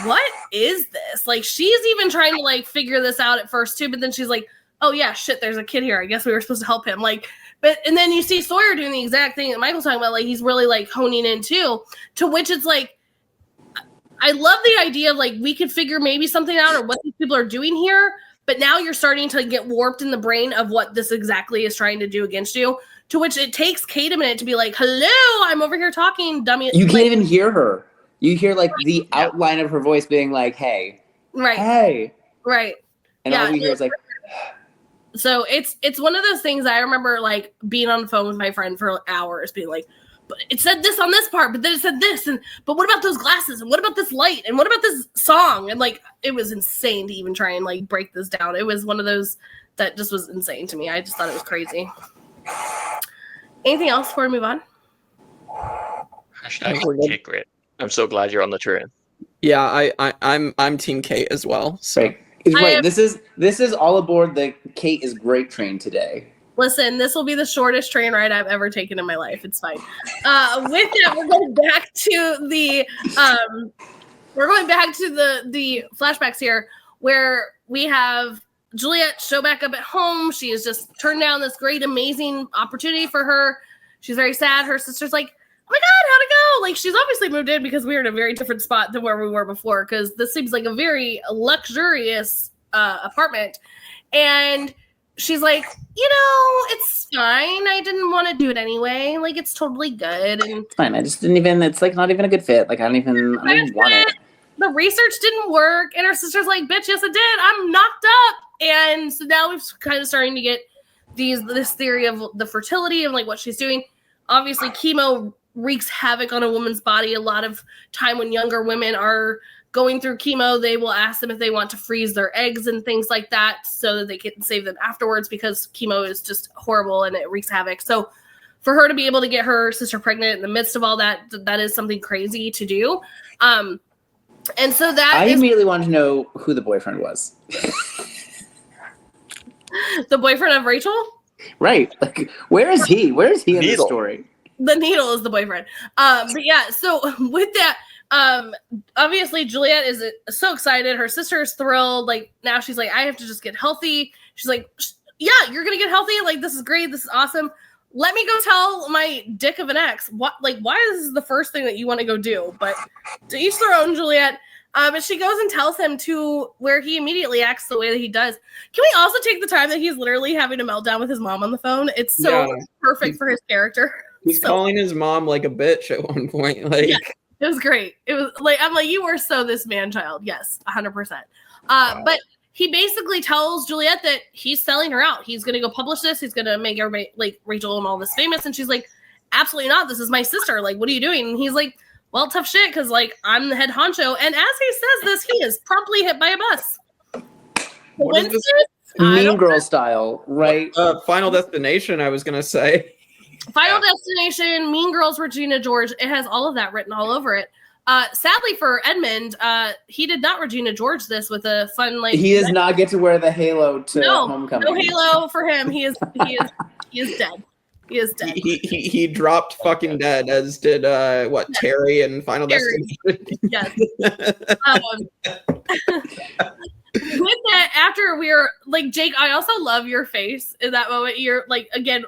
what is this? Like she's even trying to like figure this out at first too, but then she's like, oh yeah, shit, there's a kid here. I guess we were supposed to help him. Like, but and then you see Sawyer doing the exact thing that Michael's talking about, like he's really like honing in too, to which it's like, I love the idea of like we could figure maybe something out or what these people are doing here, but now you're starting to get warped in the brain of what this exactly is trying to do against you, to which it takes Kate a minute to be like, hello, I'm over here talking, dummy. You can't even hear her. You hear like the outline of her voice being like, hey. Right. Hey. Right. And all you hear is like. So it's one of those things I remember like being on the phone with my friend for hours being like, but it said this on this part, but then it said this, and but what about those glasses, and what about this light, and what about this song? And like it was insane to even try and like break this down. It was one of those that just was insane to me. I just thought it was crazy. Anything else before we move on? Hashtag Kate great. I'm so glad you're on the train. Yeah, I'm Team Kate as well. So. Right. This is all aboard the Kate is great train today. Listen, this will be the shortest train ride I've ever taken in my life. It's fine. With that, we're going back to the flashbacks here, where we have Juliet show back up at home. She has just turned down this great, amazing opportunity for her. She's very sad. Her sister's like, oh my God, how'd it go? Like, she's obviously moved in because we're in a very different spot than where we were before, because this seems like a very luxurious apartment. And she's like, it's fine. I didn't want to do it anyway. Like, it's totally good. And it's fine. I just didn't even, it's like not even a good fit. Like, I don't even want it. The research didn't work. And her sister's like, bitch, yes, it did. I'm knocked up. And so now we've kind of starting to get this theory of the fertility of like what she's doing. Obviously, chemo wreaks havoc on a woman's body. A lot of time when younger women are going through chemo, they will ask them if they want to freeze their eggs and things like that so that they can save them afterwards, because chemo is just horrible and it wreaks havoc. So for her to be able to get her sister pregnant in the midst of all that, that is something crazy to do. And so I immediately wanted to know who the boyfriend was. The boyfriend of Rachel? Right. Like, where is he? Where is he in the Needle. story? The Needle is the boyfriend. But yeah, so with that, obviously Juliet is so excited. Her sister is thrilled. Like, now she's like, I have to just get healthy. She's like, yeah, you're gonna get healthy. Like, this is great. This is awesome. Let me go tell my dick of an ex. What? Like, why is this the first thing that you want to go do? But to each their own, Juliet. But she goes and tells him to where he immediately acts the way that he does. Can we also take the time that he's literally having a meltdown with his mom on the phone? It's so perfect for his character. He's calling his mom like a bitch at one point. Like, yeah, it was great. It was like, I'm like, you were so this man child. Yes, 100%. But he basically tells Juliet that he's selling her out. He's going to go publish this. He's going to make everybody, like Rachel and all this, famous. And she's like, absolutely not. This is my sister. Like, what are you doing? And he's like, well, tough shit, because, like, I'm the head honcho. And as he says this, he is promptly hit by a bus. what is this? Mean Girl style, right? Final Destination, I was going to say. Final Destination, Mean Girls, Regina George. It has all of that written all over it. Sadly for Edmund, he did not Regina George this with a fun, like... He does not get to wear the halo to Homecoming. No halo for him. He is dead. He is dead. He dropped fucking dead, as did Terry in Final Destination. Yes. With that, after we're like, Jake, I also love your face in that moment. You're like, again,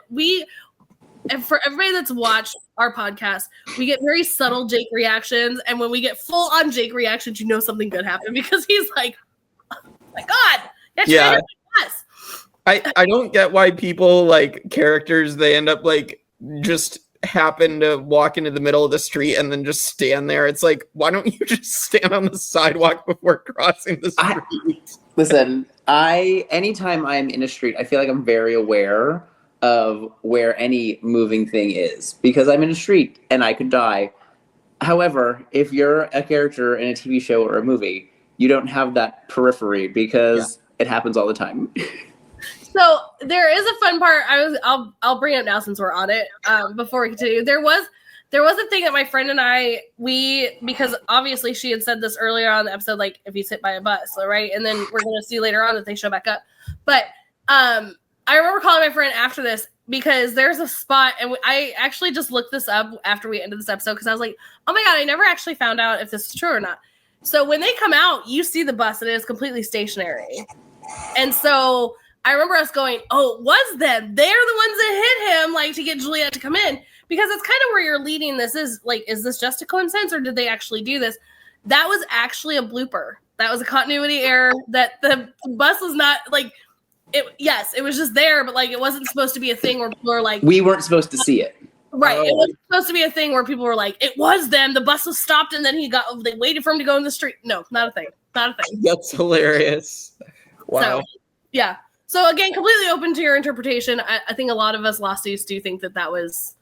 and for everybody that's watched our podcast, we get very subtle Jake reactions, and when we get full on Jake reactions, you know something good happened, because he's like, oh my God, yeah. I don't get why people, like, characters, they end up, like, just happen to walk into the middle of the street and then just stand there. It's like, why don't you just stand on the sidewalk before crossing the street? Listen, anytime I'm in a street, I feel like I'm very aware of where any moving thing is, because I'm in a street and I could die. However, if you're a character in a TV show or a movie, you don't have that periphery, because it happens all the time. So there is a fun part. I'll bring it up now since we're on it. Before we continue, there was a thing that my friend and I, because obviously she had said this earlier on in the episode, like, if he's hit by a bus, right? And then we're going to see later on that they show back up. But I remember calling my friend after this, because there's a spot, and I actually just looked this up after we ended this episode, because I was like, oh my God, I never actually found out if this is true or not. So when they come out, you see the bus and it is completely stationary. And so I remember us going, oh, it was them. They're the ones that hit him, like, to get Juliet to come in. Because it's kind of where you're leading this is, like, is this just a coincidence, or did they actually do this? That was actually a blooper. That was a continuity error, that the bus was not, like, it was just there, but, like, it wasn't supposed to be a thing where people were like... We weren't supposed to see it. Right. It wasn't supposed to be a thing where people were like, it was them. The bus was stopped, and then they waited for him to go in the street. No, not a thing. Not a thing. That's hilarious. Wow. So, yeah. So again, completely open to your interpretation. I think a lot of us losties do think that was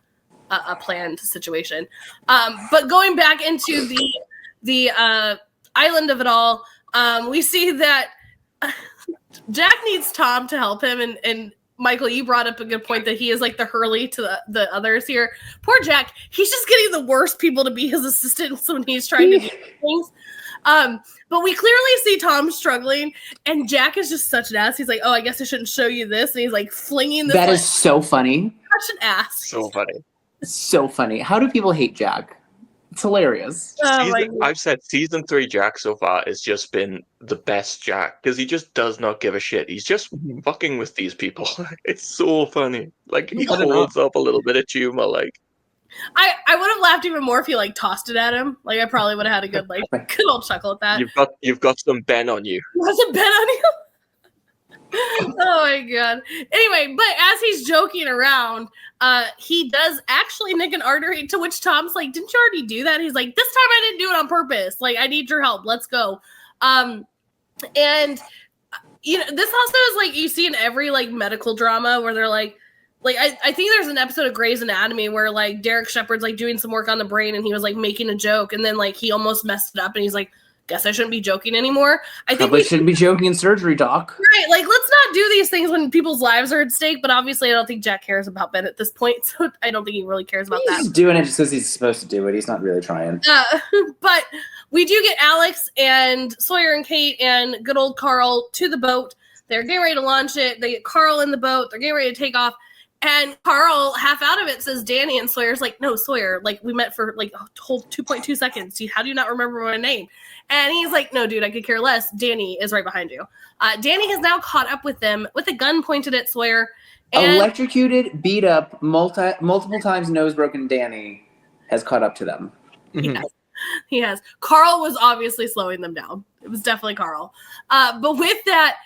a planned situation. But going back into the island of it all, we see that Jack needs Tom to help him. And Michael, you brought up a good point that he is like the Hurley to the others here. Poor Jack. He's just getting the worst people to be his assistants when he's trying to do things. But we clearly see Tom struggling, and Jack is just such an ass. He's like, oh, I guess I shouldn't show you this. And he's like flinging this. That is so funny. Such an ass. So funny. So funny. How do people hate Jack? It's hilarious. I've said season 3 Jack so far has just been the best Jack, because he just does not give a shit. He's just fucking with these people. It's so funny. Like, he holds up a little bit of humor, like. I would have laughed even more if you like tossed it at him. Like, I probably would have had a good good old chuckle at that. You've got some Ben on you. Was it Ben on you? Oh my God. Anyway, but as he's joking around, he does actually nick an artery, to which Tom's like, didn't you already do that? He's like, this time I didn't do it on purpose. Like, I need your help. Let's go. And you know, this also is like you see in every like medical drama where they're like I think there's an episode of Grey's Anatomy where like Derek Shepherd's like doing some work on the brain, and he was like making a joke, and then like he almost messed it up, and he's like, guess I shouldn't be joking anymore. I think Probably shouldn't be joking in surgery, Doc. right, like let's not do these things when people's lives are at stake. But obviously, I don't think Jack cares about Ben at this point, so I don't think he really cares about that. He's doing it just because he's supposed to do it. He's not really trying. But we do get Alex and Sawyer and Kate and good old Carl to the boat. They're getting ready to launch it. They get Carl in the boat. They're getting ready to take off. And Carl, half out of it, says Danny, and Sawyer's like, no, Sawyer, like, we met for, like, a whole 2.2 seconds. How do you not remember my name? And he's like, no, dude, I could care less. Danny is right behind you. Danny has now caught up with them with a gun pointed at Sawyer. And Electrocuted, beat up, multiple times nose broken Danny has caught up to them. He has. Carl was obviously slowing them down. It was definitely Carl. But with that,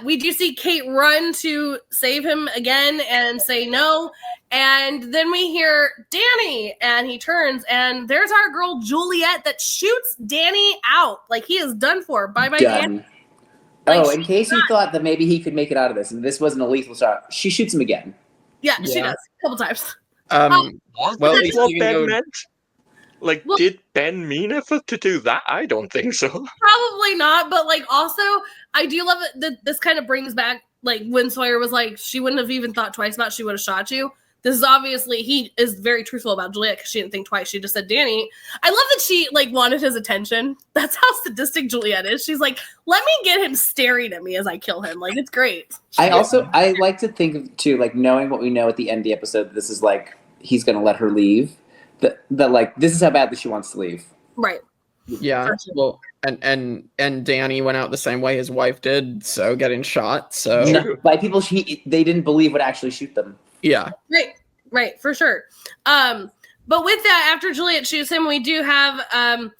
we do see Kate run to save him again and say no. And then we hear Danny, and he turns, and there's our girl Juliet that shoots Danny out. Like, he is done for. Bye-bye, Danny. Like, in case you thought that maybe he could make it out of this, and this wasn't a lethal shot, she shoots him again. Yeah, she does. A couple times. Well, that's what Ben meant. Like, did Ben mean it to do that? I don't think so. Probably not, but, like, also, I do love it that this kind of brings back, like, when Sawyer was like, she wouldn't have even thought twice about it, she would have shot you. This is obviously, he is very truthful about Juliet because she didn't think twice. She just said, Danny. I love that she, like, wanted his attention. That's how sadistic Juliet is. She's like, let me get him staring at me as I kill him. Like, it's great. I like to think of, too, like, knowing what we know at the end of the episode, this is like, he's going to let her leave. That like, this is how badly she wants to leave. Right. Yeah. Well, and Danny went out the same way his wife did, so getting shot. So by people they didn't believe would actually shoot them. Yeah. Right, for sure. But with that, after Juliet shoots him, we do have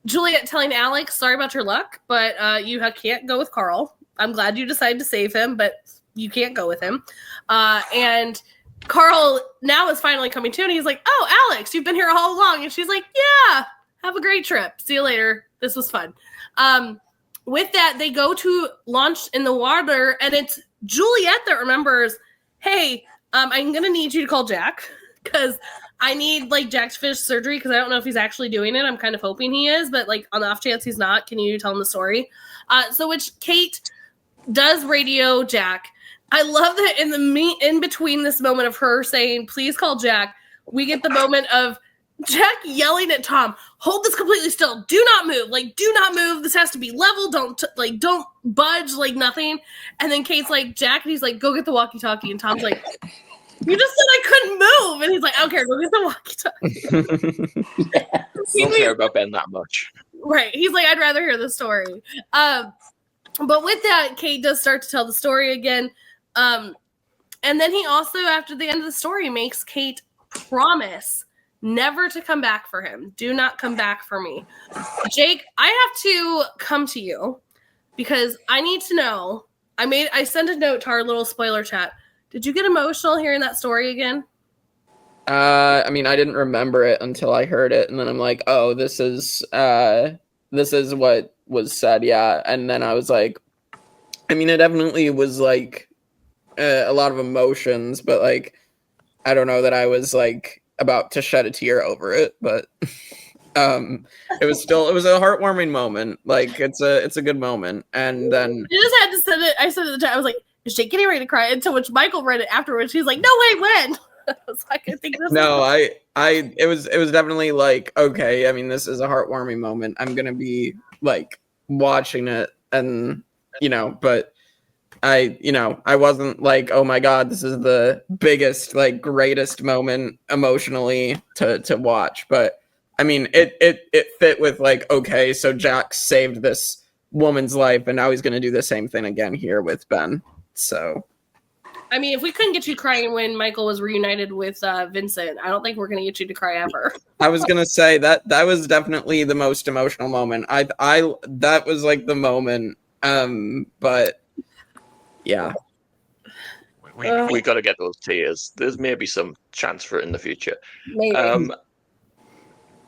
Juliet telling Alex, sorry about your luck, but you can't go with Carl. I'm glad you decided to save him, but you can't go with him. And Carl now is finally coming to, and he's like, oh, Alex, you've been here all along. And she's like, yeah, have a great trip. See you later. This was fun. With that, they go to launch in the water, and it's Juliet that remembers, hey, I'm going to need you to call Jack because I need, like, Jack to finish surgery because I don't know if he's actually doing it. I'm kind of hoping he is, but, like, on the off chance he's not, can you tell him the story? So which Kate does radio Jack. I love that in between this moment of her saying, please call Jack, we get the moment of Jack yelling at Tom, hold this completely still. Do not move. Like, do not move. This has to be level. Don't budge, like nothing. And then Kate's like, Jack, and he's like, go get the walkie-talkie. And Tom's like, you just said I couldn't move. And he's like, I don't care. Go get the walkie-talkie. Don't care about Ben that much. Right. He's like, I'd rather hear the story. But with that, Kate does start to tell the story again. And then he also, after the end of the story, makes Kate promise never to come back for him. Do not come back for me. Jake, I have to come to you because I need to know. I sent a note to our little spoiler chat. Did you get emotional hearing that story again? I mean, I didn't remember it until I heard it, and then I'm like, oh, this is what was said, yeah. And then I was like, I mean, it definitely was like a lot of emotions, but like, I don't know that I was like about to shed a tear over it, but it was a heartwarming moment. Like, it's a good moment. And then I just had to send it. I sent it in the chat. I was like, is Jake getting ready to cry? Until which Michael read it afterwards. He's like, no, wait, when? I was like, I think this. No, it was definitely like, okay. I mean, this is a heartwarming moment. I'm gonna be like watching it, and but I wasn't like, oh my god, this is the biggest, like, greatest moment emotionally to watch. But I mean, it fit with like, okay, so Jack saved this woman's life, and now he's gonna do the same thing again here with Ben. So, I mean, if we couldn't get you crying when Michael was reunited with Vincent, I don't think we're gonna get you to cry ever. I was gonna say that was definitely the most emotional moment. I that was like the moment. But yeah, we got to get those tears. There's maybe some chance for it in the future. Maybe.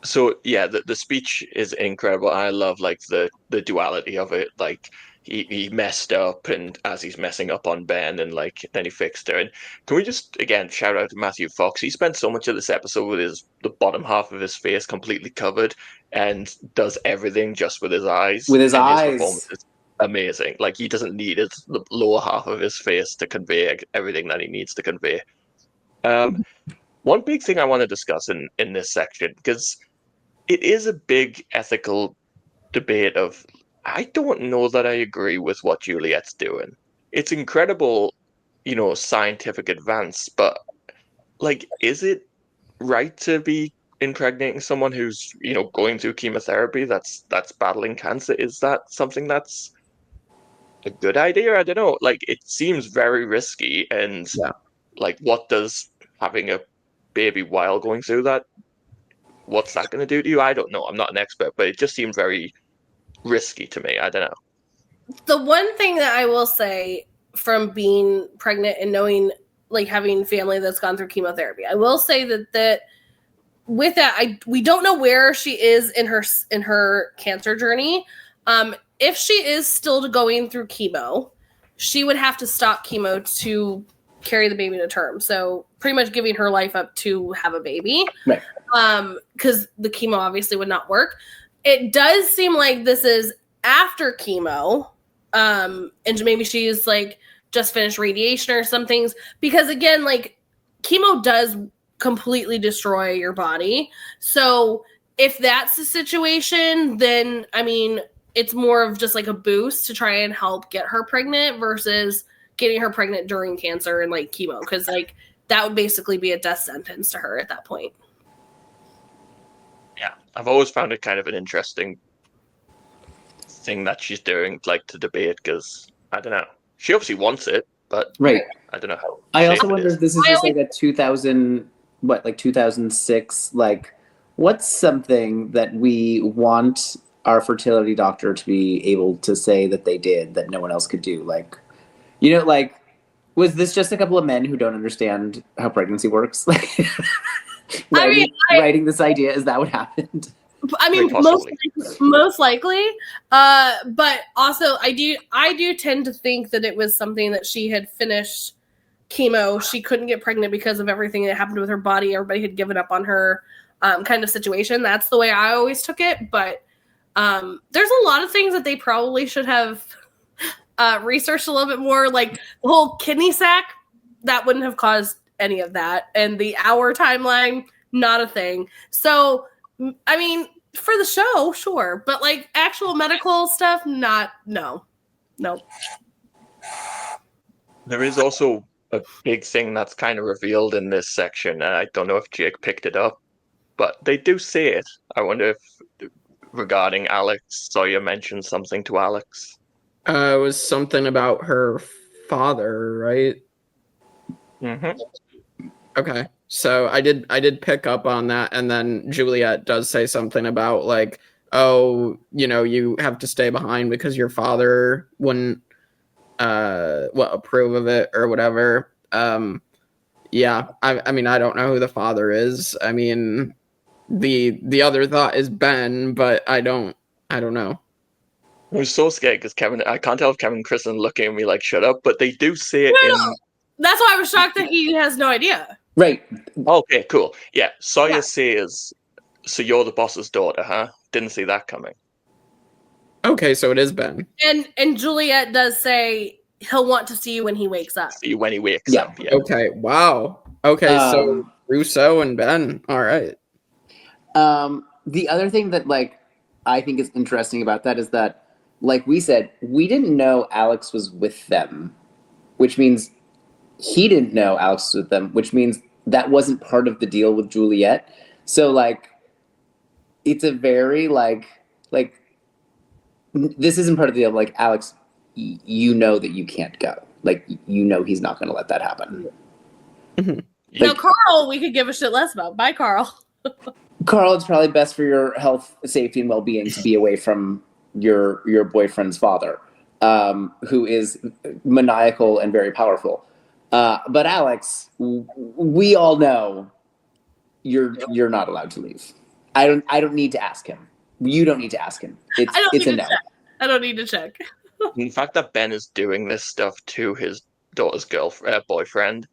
So yeah, the speech is incredible. I love like the duality of it. Like, he messed up, and as he's messing up on Ben, and like then he fixed her. And can we just again shout out to Matthew Fox? He spent so much of this episode with the bottom half of his face completely covered, and does everything just with his eyes. With his and eyes. His performance is amazing. Like he doesn't need the lower half of his face to convey everything that he needs to convey. One big thing I want to discuss in this section, because it is a big ethical debate of, I don't know that I agree with what Juliet's doing. It's incredible, scientific advance, but like, is it right to be impregnating someone who's, going through chemotherapy that's battling cancer? Is that something that's a good idea? I don't know. Like, it seems very risky, and like, what does having a baby while going through that, what's that going to do to you? I don't know. I'm not an expert, but it just seemed very risky to me. I don't know. The one thing that I will say from being pregnant and knowing, like, having family that's gone through chemotherapy, I will say that with that, we don't know where she is in her cancer journey. If she is still going through chemo, she would have to stop chemo to carry the baby to term. So pretty much giving her life up to have a baby. Right. Because the chemo obviously would not work. It does seem like this is after chemo. And maybe she's like just finished radiation or some things. Because again, like, chemo does completely destroy your body. So if that's the situation, then I mean, it's more of just like a boost to try and help get her pregnant versus getting her pregnant during cancer and like chemo, because like that would basically be a death sentence to her at that point. Yeah, I've always found it kind of an interesting thing that she's doing, like, to debate, because I don't know, she obviously wants it, but right. I don't know how. I also wonder if this is just like a 2006, like, what's something that we want our fertility doctor to be able to say that they did that no one else could do? Like, like, was this just a couple of men who don't understand how pregnancy works? Like, writing this idea, is that what happened? I mean, most likely. But also, I do tend to think that it was something that she had finished chemo. She couldn't get pregnant because of everything that happened with her body. Everybody had given up on her, kind of situation. That's the way I always took it. But there's a lot of things that they probably should have researched a little bit more, like the whole kidney sac. That wouldn't have caused any of that, and the hour timeline, not a thing. So, I mean, for the show, sure, but like actual medical stuff, no. There is also a big thing that's kind of revealed in this section, and I don't know if Jake picked it up, but they do say it. I wonder if, regarding Alex, Sawyer mentioned something to Alex. It was something about her father, right? Mm-hmm. Okay, so I did pick up on that, and then Juliet does say something about like, oh, you have to stay behind because your father wouldn't approve of it or whatever. Yeah, I mean, I don't know who the father is. I mean, the other thought is Ben, but I don't know. I was so scared because I can't tell if Kevin and Kristen looking at me like, shut up, but they do say it in... That's why I was shocked that he has no idea. Right. Okay, cool. Yeah, Sawyer says, so you're the boss's daughter, huh? Didn't see that coming. Okay, so it is Ben. And Juliet does say he'll want to see you when he wakes up. See you when he wakes up, yeah. Okay, wow. Okay, so Rousseau and Ben, all right. The other thing that, like, I think is interesting about that is that, like we said, we didn't know Alex was with them, which means he didn't know Alex was with them, which means that wasn't part of the deal with Juliet. So, like, it's a very, like, this isn't part of the deal. Like, Alex, you know that you can't go. Like, he's not going to let that happen. Mm-hmm. Like, Carl, we could give a shit less about. Bye, Carl. Carl, it's probably best for your health, safety, and well-being to be away from your boyfriend's father, who is maniacal and very powerful. But Alex, we all know you're not allowed to leave. I don't need to ask him. You don't need to ask him. It's a no. I don't need to check. The fact that Ben is doing this stuff to his daughter's boyfriend,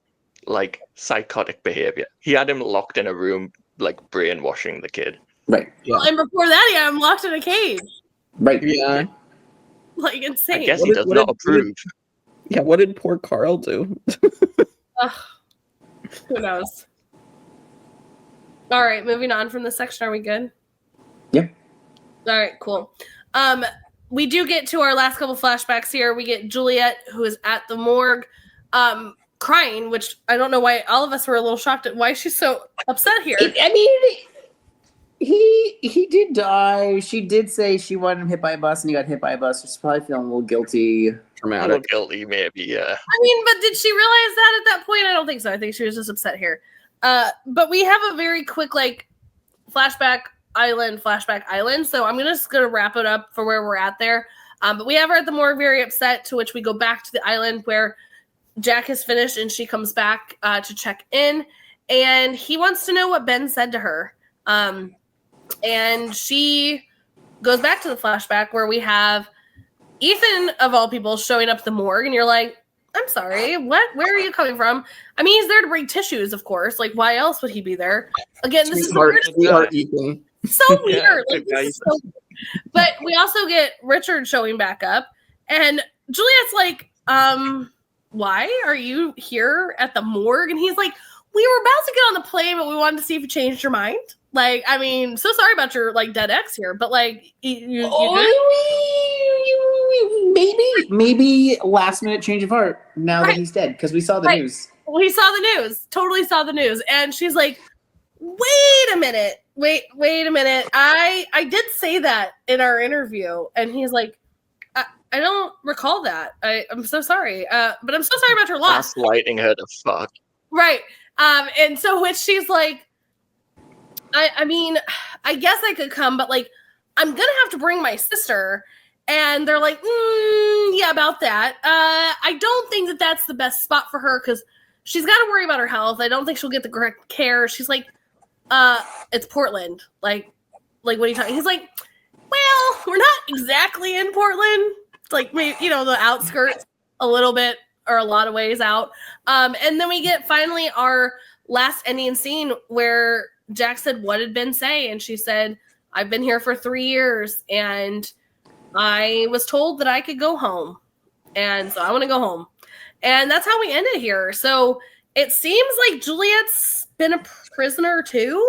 like psychotic behavior. He had him locked in a room, like brainwashing the kid. Right. Yeah. And before that, yeah, I'm locked in a cage. Right. Yeah. Like, insane. I guess he does not approve. Yeah, what did poor Carl do? Ugh. Who knows? All right, moving on from this section. Are we good? Yep. All right, cool. We do get to our last couple flashbacks here. We get Juliet, who is at the morgue, crying, which I don't know why all of us were a little shocked at why she's so upset here. I mean, he did die. She did say she wanted him hit by a bus, and he got hit by a bus. She's probably feeling a little guilty. A little Dramatic. guilty, maybe, yeah. I mean, but did she realize that at that point? I don't think so. I think she was just upset here. But we have a very quick, like, flashback island. So I'm just going to wrap it up for where we're at there. But we have her at the morgue very upset, to which we go back to the island where Jack has finished and she comes back to check in. And he wants to know what Ben said to her. And she goes back to the flashback where we have Ethan, of all people, showing up at the morgue, and you're like, I'm sorry, what? Where are you coming from? I mean, he's there to bring tissues, of course. Like, why else would he be there? Again, this is the weirdest Sweetheart Ethan. so weird. Yeah, Like, this is so weird. But we also get Richard showing back up, and Juliet's like, why are you here at the morgue? And he's like, we were about to get on the plane, but we wanted to see if you changed your mind. Like, I mean, so sorry about your, like, dead ex here, but, like, Maybe last minute change of heart now that he's dead, because we saw the news. We saw the news. Totally saw the news. And she's like, wait a minute. I did say that in our interview. And he's like, I don't recall that. I'm so sorry. But I'm so sorry about your loss. Gaslighting her to fuck. Right. And so which she's like, I mean, I guess I could come, but like, I'm going to have to bring my sister. And they're like, yeah, about that. I don't think that that's the best spot for her because she's got to worry about her health. I don't think she'll get the correct care. She's like, it's Portland. Like, what are you talking? He's like, well, we're not exactly in Portland. It's like, maybe, you know, the outskirts a little bit or a lot of ways out. And then we get finally our last ending scene where Jack said, what did Ben say? And she said, I've been here for 3 years and I was told that I could go home. And so I want to go home. And that's how we end it here. So it seems like Juliet's been a prisoner too?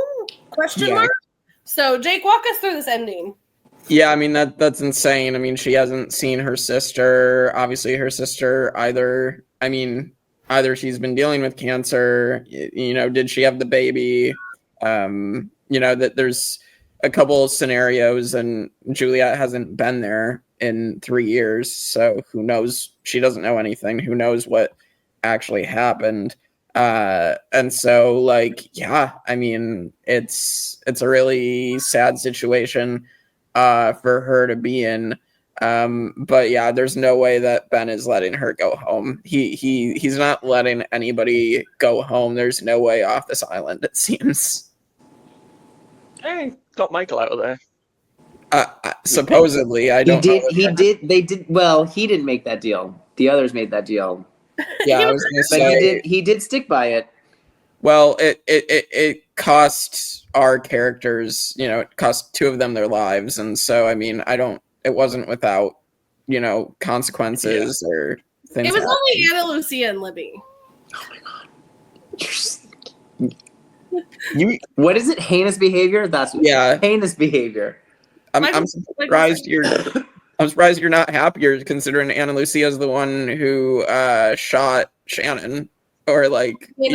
Question mark? So Jake, walk us through this ending. Yeah, I mean, that's insane. I mean, she hasn't seen her sister. Obviously, her sister either she's been dealing with cancer, you know, did she have the baby? You know, that there's a couple of scenarios and Juliet hasn't been there in 3 years. So who knows? She doesn't know anything. Who knows what actually happened? And so like, yeah, I mean, it's a really sad situation for her to be in. But yeah, there's no way that Ben is letting her go home. He's not letting anybody go home. There's no way off this island, it seems. Hey, got Michael out of there. Supposedly, I don't know. He did. Well, he didn't make that deal. The others made that deal. Yeah, I was gonna But say, he did stick by it. well, it cost our characters, you know, it cost 2 of them their lives, and so I mean, it wasn't without, you know, consequences or things. It was like only Anna Lucia and Libby. Oh my god. What is it? Heinous behavior? That's Yeah. Heinous behavior. I'm surprised you're not happier considering Anna Lucia is the one who shot Shannon, or like She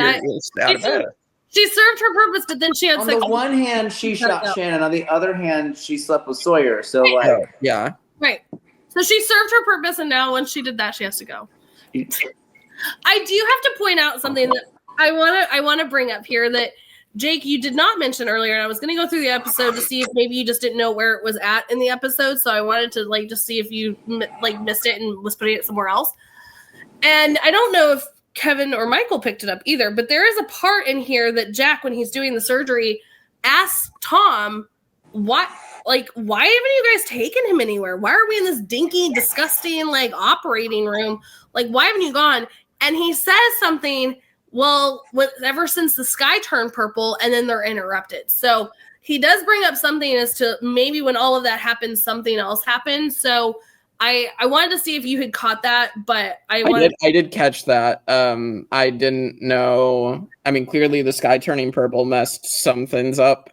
served her purpose, but then she had On sex. the one hand, she shot Shannon. On the other hand, she slept with Sawyer. So like, yeah. Right. So she served her purpose, and now when she did that, she has to go. I do have to point out something that I want to bring up here that Jake, you did not mention earlier, and I was going to go through the episode to see if maybe you just didn't know where it was at in the episode. So I wanted to like just see if you like missed it and was putting it somewhere else. And I don't know if Kevin or Michael picked it up either, but there is a part in here that Jack, when he's doing the surgery, asks Tom why haven't you guys taken him anywhere? Why are we in this dinky, disgusting like operating room? Like, why haven't you gone? And he says something, well, ever since the sky turned purple, and then they're interrupted. So he does bring up something as to maybe when all of that happens, something else happened. So I wanted to see if you had caught that, but I did catch that. I didn't know. I mean, clearly the sky turning purple messed some things up.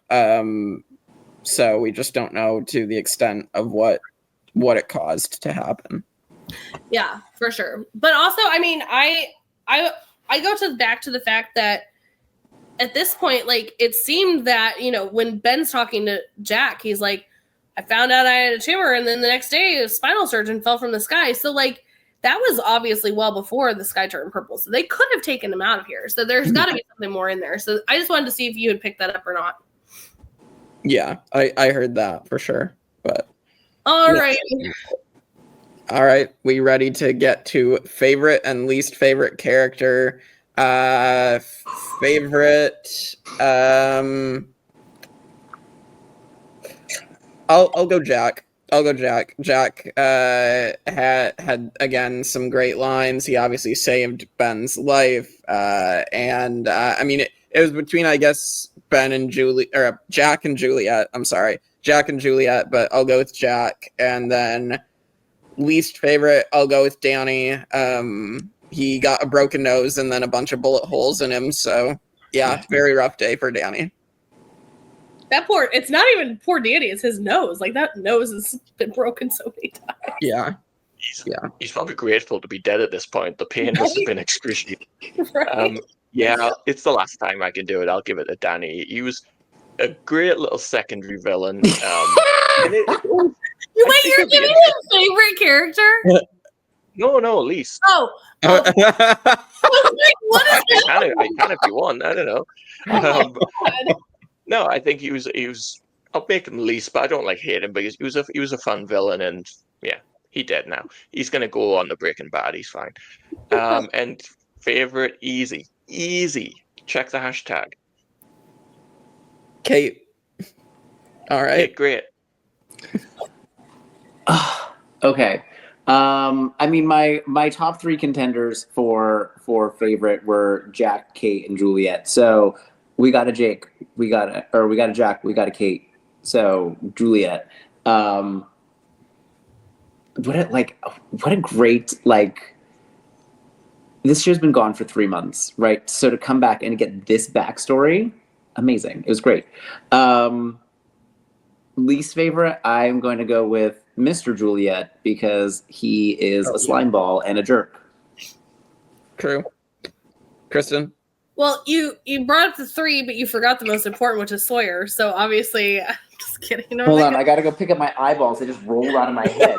So we just don't know to the extent of what it caused to happen. Yeah, for sure. But also, I mean, I go back to the fact that at this point, like, it seemed that, you know, when Ben's talking to Jack, he's like, I found out I had a tumor, and then the next day a spinal surgeon fell from the sky. So, like, that was obviously well before the sky turned purple. So they could have taken him out of here. So there's got to be something more in there. So I just wanted to see if you had picked that up or not. Yeah, I heard that for sure. But all right. All right, we ready to get to favorite and least favorite character? Favorite. I'll go Jack. Jack had again some great lines. He obviously saved Ben's life. And I mean, it was between, I guess, Ben and Jack and Juliet. I'm sorry, Jack and Juliet, but I'll go with Jack. And then least favorite, I'll go with Danny. He got a broken nose and then a bunch of bullet holes in him. So yeah, very rough day for Danny. It's not even poor Danny, it's his nose. Like, that nose has been broken so many times. Yeah. He's probably grateful to be dead at this point. The pain must have been excruciating. Right. Yeah, it's the last time I can do it. I'll give it to Danny. He was a great little secondary villain. Wait, you're giving him favorite character? No, least. Oh. What is that? I can if you want. I don't know. No, I think he was. I'll make him least, but I don't hate him because he was a fun villain, and yeah, he dead now. He's gonna go on the Breaking Bad. He's fine. And favorite, easy. Check the hashtag. Kate. All right. Kate, great. Okay. I mean, my top three contenders for favorite were Jack, Kate, and Juliet. So we got a Jake, we got a Jack, we got a Kate. So Juliet. What a great, this show's been gone for 3 months, right? So to come back and get this backstory, amazing. It was great. Least favorite, I'm going to go with Mr. Juliet because he is a slime ball and a jerk. True. Kristen? Well, you brought up the three, but you forgot the most important, which is Sawyer. So obviously, I'm just kidding. Hold on, I gotta go pick up my eyeballs. They just rolled out of my head.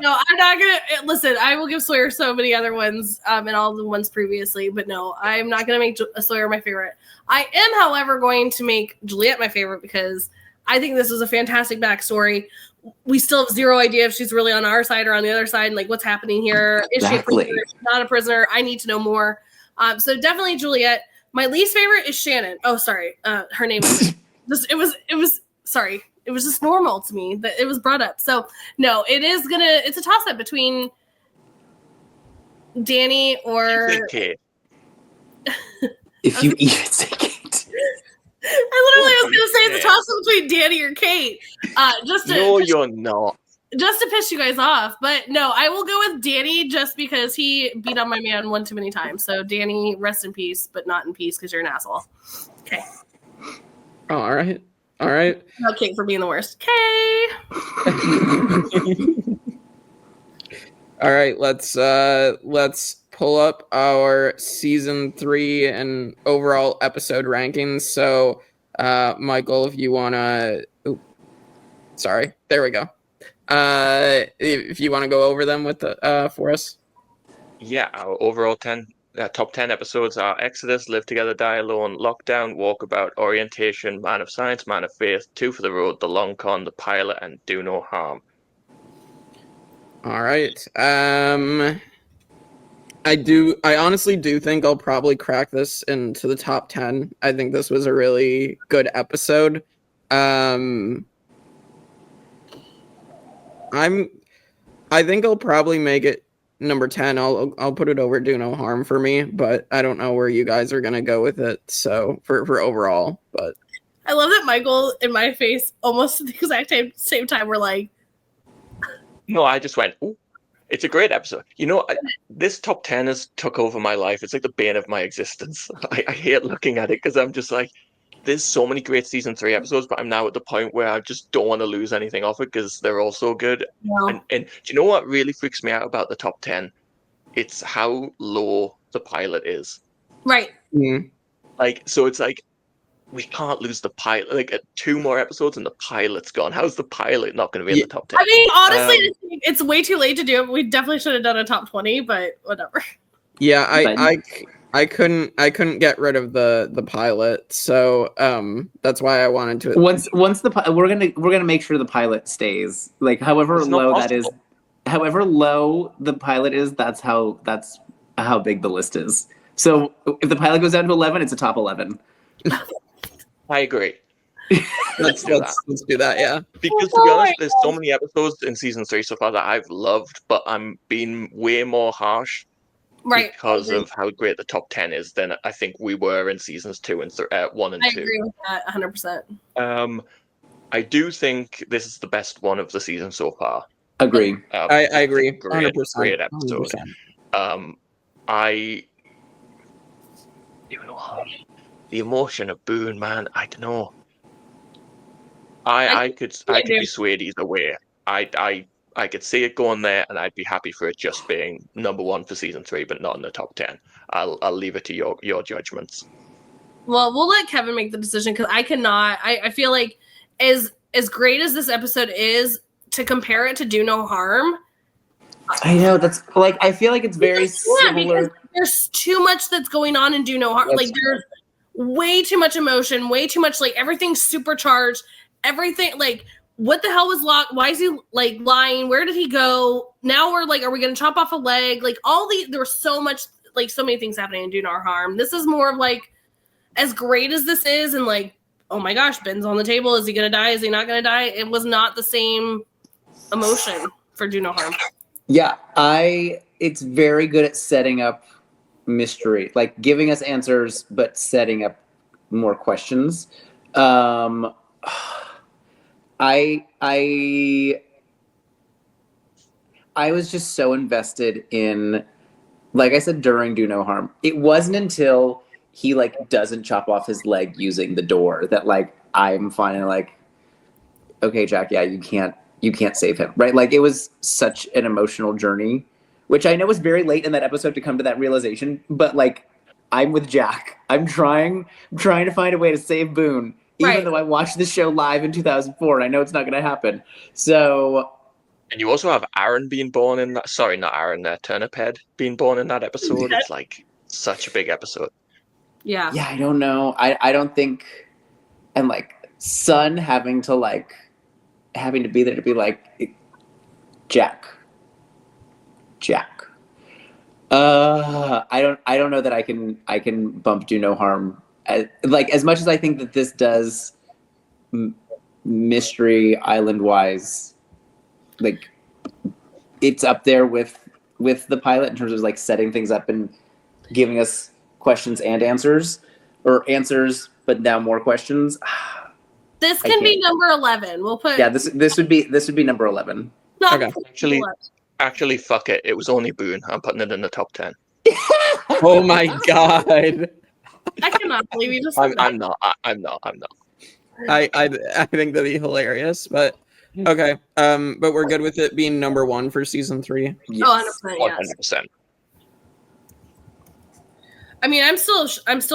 No, I'm not gonna listen. I will give Sawyer so many other ones, and all the ones previously, but no, I'm not gonna make Sawyer my favorite. I am, however, going to make Juliet my favorite because I think this is a fantastic backstory. We still have zero idea if she's really on our side or on the other side, and what's happening here. Is she a prisoner? Is she not a prisoner? I need to know more. So definitely Juliet. My least favorite is Shannon. Oh, sorry. Her name was it was sorry. It was just normal to me that it was brought up. So no, it's a toss up between Danny or Kate. If you even say Kate. I literally was going to say it's a toss up between Danny or Kate. You're not. Just to piss you guys off. But no, I will go with Danny just because he beat on my man one too many times. So Danny, rest in peace, but not in peace because you're an asshole. Okay. Oh, all right. No, Kate for being the worst. Okay. All right, let's pull up our season 3 and overall episode rankings. So, Michael, if you wanna, sorry, there we go. If you want to go over them with for us. Yeah, our overall top 10 episodes are Exodus, Live Together, Die Alone, Lockdown, Walkabout, Orientation, Man of Science, Man of Faith, Two for the Road, The Long Con, The Pilot, and Do No Harm. All right. I honestly do think I'll probably crack this into the top 10. I think this was a really good episode. I think I'll probably make it number 10. I'll put it over Do No Harm for me, but I don't know where you guys are gonna go with it. So for overall, but I love that Michael and my face almost at the exact same time were like, No, I just went, ooh, it's a great episode. You know, this top 10 has took over my life. It's like the bane of my existence. I hate looking at it because I'm just like, there's so many great season 3 episodes, but I'm now at the point where I just don't want to lose anything off it because they're all so good. no. And do you know what really freaks me out about the top 10? It's how low the pilot is. Right. Like, so it's like, we can't lose the pilot. Like, 2 more episodes and the pilot's gone. How's the pilot not going to be in the top 10? I mean, honestly, it's way too late to do it. We definitely should have done a top 20, but whatever. yeah, I couldn't get rid of the pilot, so that's why I wanted to. Once we're gonna make sure the pilot stays. Like however low that is, however low the pilot is, that's how big the list is. So if the pilot goes down to 11, it's a top 11. I agree. Let's do that, yeah. Because to be honest, there's so many episodes in season 3 so far that I've loved, but I'm being way more harsh because of how great the top 10 is than I think we were in seasons 1 and 2. I agree with that 100%. I do think this is the best one of the season so far. Agree. I agree. Great, 100%. great episode. 100%. The emotion of Boone, man, I don't know. I could be swayed either way. I could see it going there, and I'd be happy for it just being number 1 for season 3, but not in the top 10. I'll leave it to your judgments. Well, we'll let Kevin make the decision because I cannot. I feel like as great as this episode is, to compare it to Do No Harm. I know that's like I feel like it's very similar. Because there's too much that's going on in Do No Harm. Like there's way too much emotion, way too much like everything's supercharged. Everything like what the hell was Locke? Why is he like lying? Where did he go? Now we're like, are we gonna chop off a leg? Like there was so much like so many things happening in Do No Harm. This is more of like as great as this is, and like, oh my gosh, Ben's on the table. Is he gonna die? Is he not gonna die? It was not the same emotion for Do No Harm. Yeah, it's very good at setting up mystery, like giving us answers, but setting up more questions. I was just so invested in, like I said, during Do No Harm. It wasn't until he like doesn't chop off his leg using the door that like I'm finally like, okay, Jack, yeah, you can't save him, right? Like it was such an emotional journey, which I know was very late in that episode to come to that realization, but like I'm with Jack. I'm trying to find a way to save Boone. Even though I watched the show live in 2004, and I know it's not going to happen. So, and you also have Aaron being born in that. Sorry, not Aaron. Turniphead being born in that episode. It's like such a big episode. Yeah. Yeah, I don't know. I don't think, and like Sun having to be there to be like Jack. I don't know that I can bump Do No Harm. Like as much as I think that this does mystery island wise, like it's up there with the pilot in terms of like setting things up and giving us questions and answers, or answers but now more questions. This can be number 11. We'll put this would be number 11. Okay. Actually, fuck it. It was only Boone. I'm putting it in the top 10. Oh my god. I cannot believe you just said that. I'm not. I think that'd be hilarious, but okay. But we're good with it being number 1 for season 3. Yes. Oh, 100%, yes. 100%. I mean, I'm still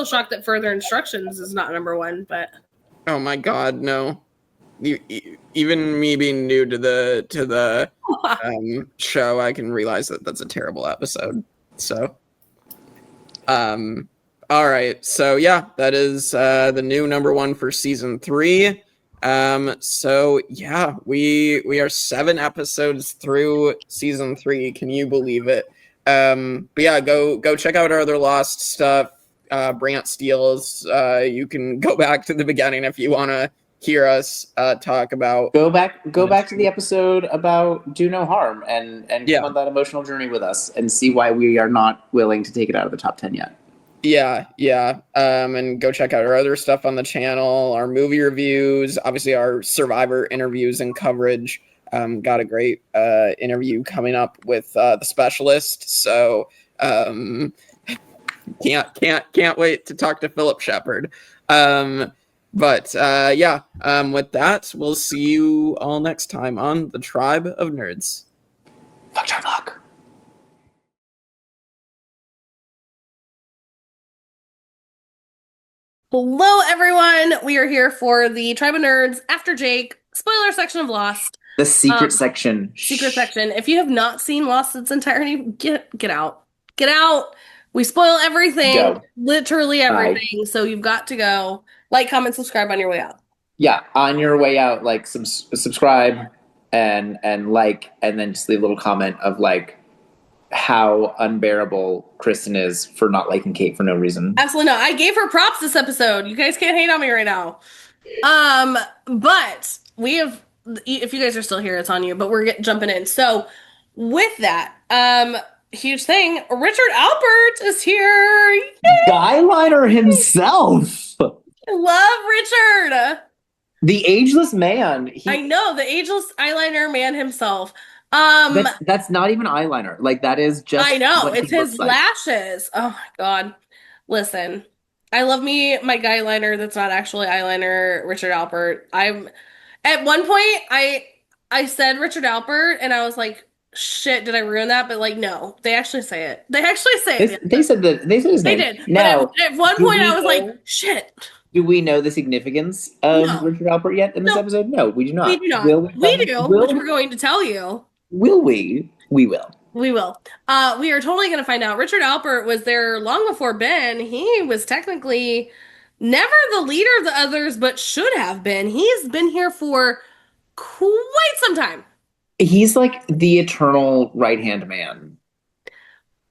shocked that Further Instructions is not number 1, but oh my god, no. Even me being new to the show, I can realize that that's a terrible episode. So, all right. So yeah, that is the new number 1 for season 3. So yeah, we are 7 episodes through season 3. Can you believe it? But yeah, go check out our other Lost stuff. Brant Steele's. You can go back to the beginning if you want to hear us talk about. Go back to the episode about Do No Harm and Yeah. come on that emotional journey with us and see why we are not willing to take it out of the top 10 yet. Yeah. And go check out our other stuff on the channel, our movie reviews, obviously our Survivor interviews and coverage. Got a great interview coming up with the specialist. So can't wait to talk to Philip Shepard. With that, we'll see you all next time on the Tribe of Nerds. Fuck Charlock. Hello, everyone. We are here for the Tribe of Nerds After Jake spoiler section of Lost. The secret section. Secret section. If you have not seen Lost its entirety, get out. Get out. We spoil everything. Go. Literally everything. Bye. So you've got to go. Like, comment, subscribe on your way out. Yeah, on your way out, like subscribe and like, and then just leave a little comment of like how unbearable Kristen is for not liking Kate for no reason. Absolutely not. I gave her props this episode. You guys can't hate on me right now. But we have, if you guys are still here, it's on you, but we're jumping in. So with that, huge thing, Richard Alpert is here. Yay! Guyliner himself. I love Richard. The ageless man. I know, the ageless eyeliner man himself. That's not even eyeliner. Like, that is just. I know, it's his lashes. Oh my god. Listen, I love me my guy liner that's not actually eyeliner, Richard Alpert. At one point I said Richard Alpert and I was like, shit, did I ruin that? But like, no, they actually say it. They actually say it. They said his name. They did. Now, but at one point I was like, shit. Do we know the significance of Richard Alpert yet in this episode? No, we do not. We do not. We do, which we're going to tell you. Will we? We will. We will. We are totally going to find out. Richard Alpert was there long before Ben. He was technically never the leader of the others, but should have been. He's been here for quite some time. He's like the eternal right-hand man.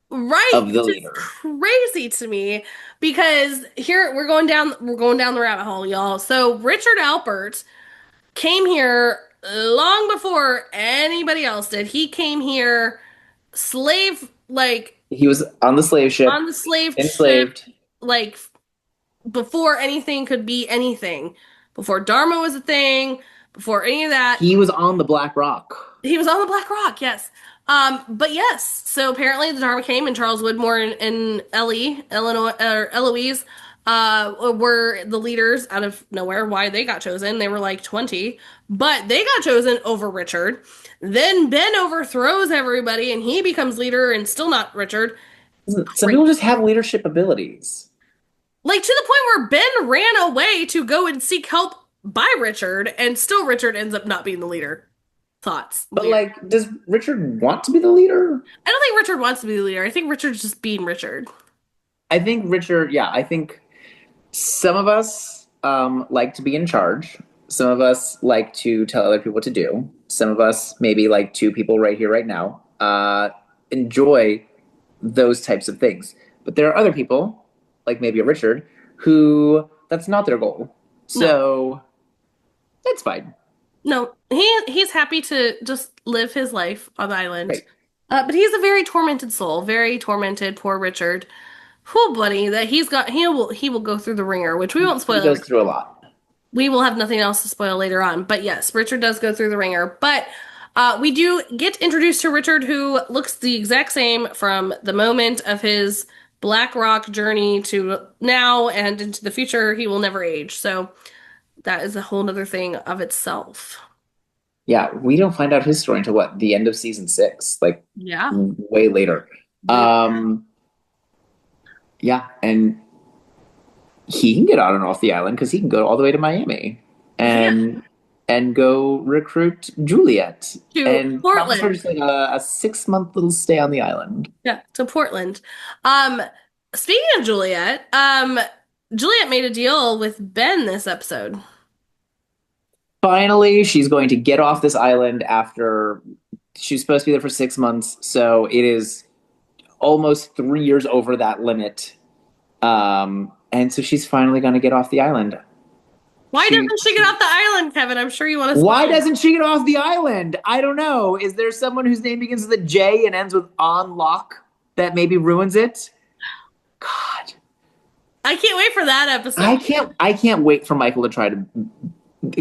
Right. Of the leader. Crazy to me because here we're going down the rabbit hole, y'all. So Richard Alpert came here long before anybody else did. He came here he was on the slave ship. On the slave enslaved. Ship, like before anything could be anything. Before Dharma was a thing, before any of that. He was on the Black Rock. He was on the Black Rock, yes. But yes, so apparently the Dharma came and Charles Widmore and Eloise were the leaders out of nowhere. Why they got chosen? They were like 20, but they got chosen over Richard. Then Ben overthrows everybody and he becomes leader and still not Richard. Some people just have leadership abilities. Like to the point where Ben ran away to go and seek help by Richard and still Richard ends up not being the leader. Thoughts. But like, does Richard want to be the leader? I don't think Richard wants to be the leader. I think Richard's just being Richard. I think some of us like to be in charge. Some of us like to tell other people what to do. Some of us, maybe like two people right here, right now, enjoy those types of things. But there are other people, like maybe a Richard, who that's not their goal. So that's fine. No, he's happy to just live his life on the island. Right. But he's a very tormented soul, very tormented, poor Richard. Poor buddy, that he will go through the ringer, which we won't spoil. He goes through a lot. We will have nothing else to spoil later on. But yes, Richard does go through the ringer. But we do get introduced to Richard, who looks the exact same from the moment of his Black Rock journey to now and into the future. He will never age. So that is a whole other thing of itself. Yeah, we don't find out his story until the end of season 6, like way later. Yeah, and he can get on and off the island because he can go all the way to Miami and go recruit Juliet to Portland. For just like a 6-month little stay on the island. Yeah, to Portland. Speaking of Juliet, Juliet made a deal with Ben this episode. Finally, she's going to get off this island after she's supposed to be there for 6 months. So it is almost 3 years over that limit. And so she's finally going to get off the island. Why doesn't she get off the island, Kevin? I'm sure you want to. Why doesn't she get off the island? I don't know. Is there someone whose name begins with a J and ends with on lock that maybe ruins it? God. I can't wait for that episode. I can't wait for Michael to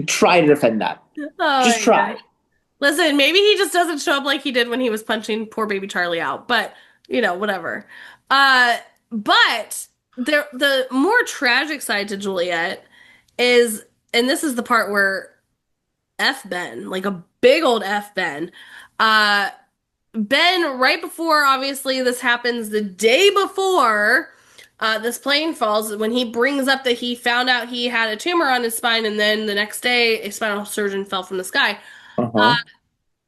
try to defend that. Oh, just try. God. Listen, maybe he just doesn't show up like he did when he was punching poor baby Charlie out, but whatever. But the more tragic side to Juliet is, and this is the part where F Ben, like a big old F Ben, Ben, right before obviously this happens, the day before this plane falls, when he brings up that he found out he had a tumor on his spine, and then the next day a spinal surgeon fell from the sky.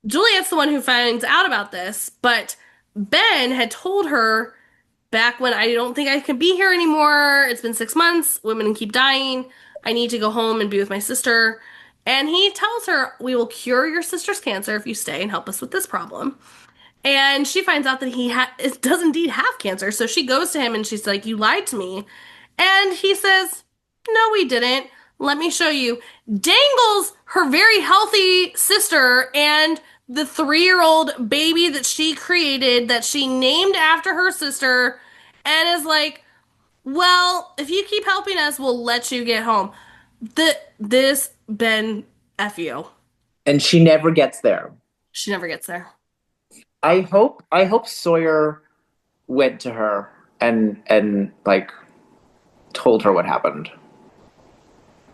Juliet's the one who finds out about this, but Ben had told her back when, I don't think I can be here anymore. It's been 6 months. Women keep dying. I need to go home and be with my sister. And he tells her, we will cure your sister's cancer if you stay and help us with this problem. And she finds out that he does indeed have cancer. So she goes to him and she's like, you lied to me. And he says, no, we didn't. Let me show you. Dangles her very healthy sister and the 3-year-old baby that she created, that she named after her sister, and is like, well, if you keep helping us, we'll let you get home. This Ben F you. And she never gets there. She never gets there. I hope Sawyer went to her and like told her what happened.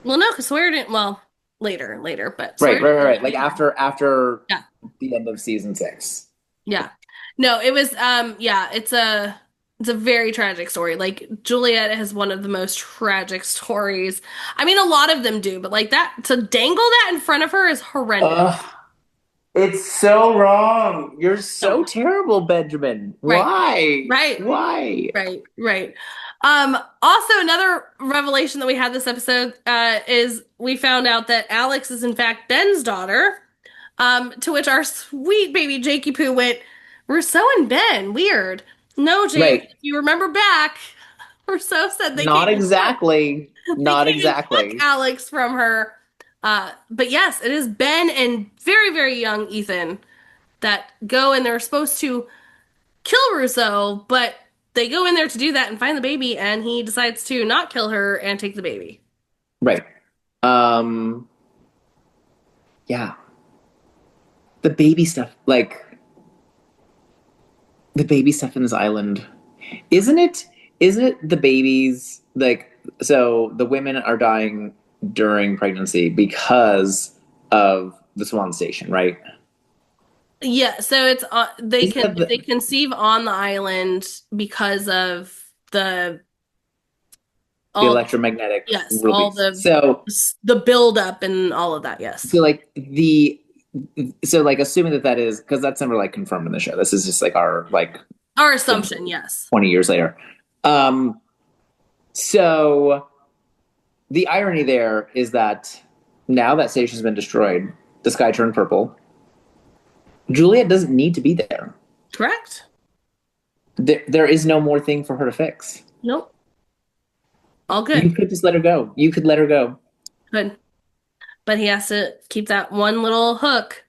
Well, no, because Sawyer didn't. Well, later, but right. Like after the end of season 6. Yeah, no, it was. It's a very tragic story. Like, Juliet has one of the most tragic stories. I mean, a lot of them do, but like that, to dangle that in front of her is horrendous. It's so wrong. You're so terrible, Benjamin. Right. Why? Right. Also, another revelation that we had this episode is we found out that Alex is in fact Ben's daughter. To which our sweet baby Jakey Poo went, Rousseau and Ben, weird. No, Jake, Right. if you remember back, Rousseau said they Not exactly. took Alex from her. But yes, it is Ben and very, very young Ethan that go, and they're supposed to kill Rousseau, but they go in there to do that and find the baby, and he decides to not kill her and take the baby. Right. Yeah. The baby stuff, like the baby stuff in this island. Isn't it the babies, like, so the women are dying during pregnancy because of the Swan Station, right? Yeah, so it's they conceive on the island because of the electromagnetic release. All the build up and all of that. Yes. So assuming that is, because that's never like confirmed in the show. This is just like our assumption. Yes. 20 years later. So the irony there is that now that station's been destroyed, the sky turned purple. Juliet doesn't need to be there. Correct. There is no more thing for her to fix. Nope. All good. You could just let her go. Good. But he has to keep that one little hook.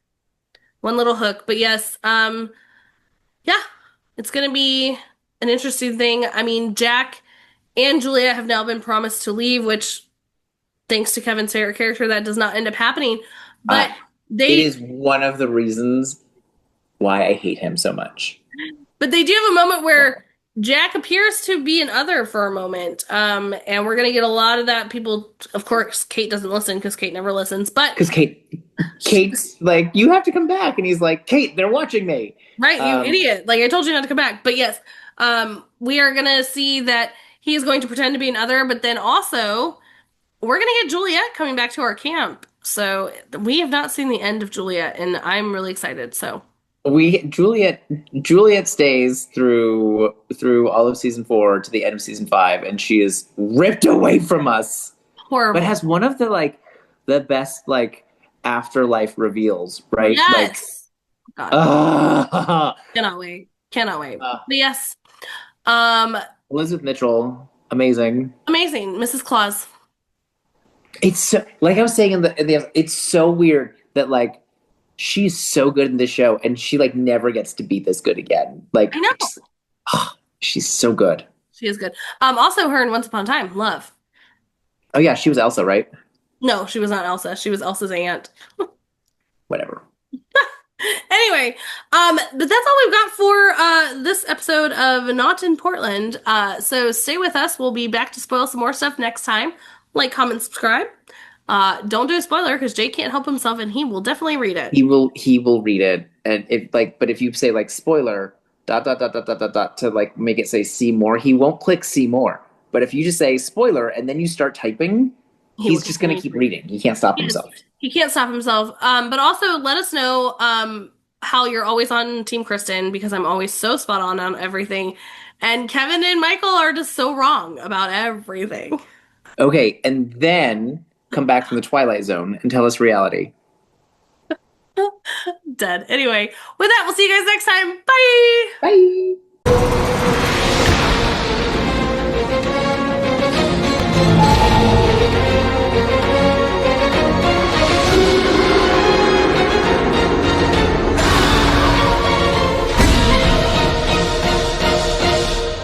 But yes, it's going to be an interesting thing. I mean, Jack and Juliet have now been promised to leave, which, thanks to Kevin's favorite character, that does not end up happening. But it is one of the reasons why I hate him so much. But they do have a moment where Jack appears to be an other for a moment. And we're going to get a lot of that. People, of course, Kate doesn't listen because Kate never listens. But because Kate's like, you have to come back. And he's like, Kate, they're watching me. Right, you idiot. Like, I told you not to come back. But yes, we are going to see that he's going to pretend to be an other. But then also, we're going to get Juliet coming back to our camp. So we have not seen the end of Juliet, and I'm really excited. So Juliet stays through all of season 4 to the end of season 5, and she is ripped away from us. Horrible. But has one of the best afterlife reveals, right? Yes. Cannot wait. But yes. Elizabeth Mitchell, amazing. Mrs. Claus. It's so, like I was saying in the it's so weird that like she's so good in this show and she like never gets to be this good again. Like I know. She's so good. She is good. Also, her in Once Upon a Time, love. Oh yeah, she was Elsa, right? No, she was not Elsa. She was Elsa's aunt. Whatever. Anyway, but that's all we've got for this episode of Not in Portland. So stay with us. We'll be back to spoil some more stuff next time. Like, comment, subscribe. Don't do a spoiler because Jake can't help himself and he will definitely read it. He will read it. And if you say like spoiler dot dot dot dot dot dot dot to like make it say see more, he won't click see more. But if you just say spoiler and then you start typing, he's just gonna keep reading. He can't stop himself. He can't stop himself. But also let us know how you're always on Team Kristen because I'm always so spot on everything. And Kevin and Michael are just so wrong about everything. Okay, and then come back from the Twilight Zone and tell us reality. Dead. Anyway, with that, we'll see you guys next time. Bye! Bye!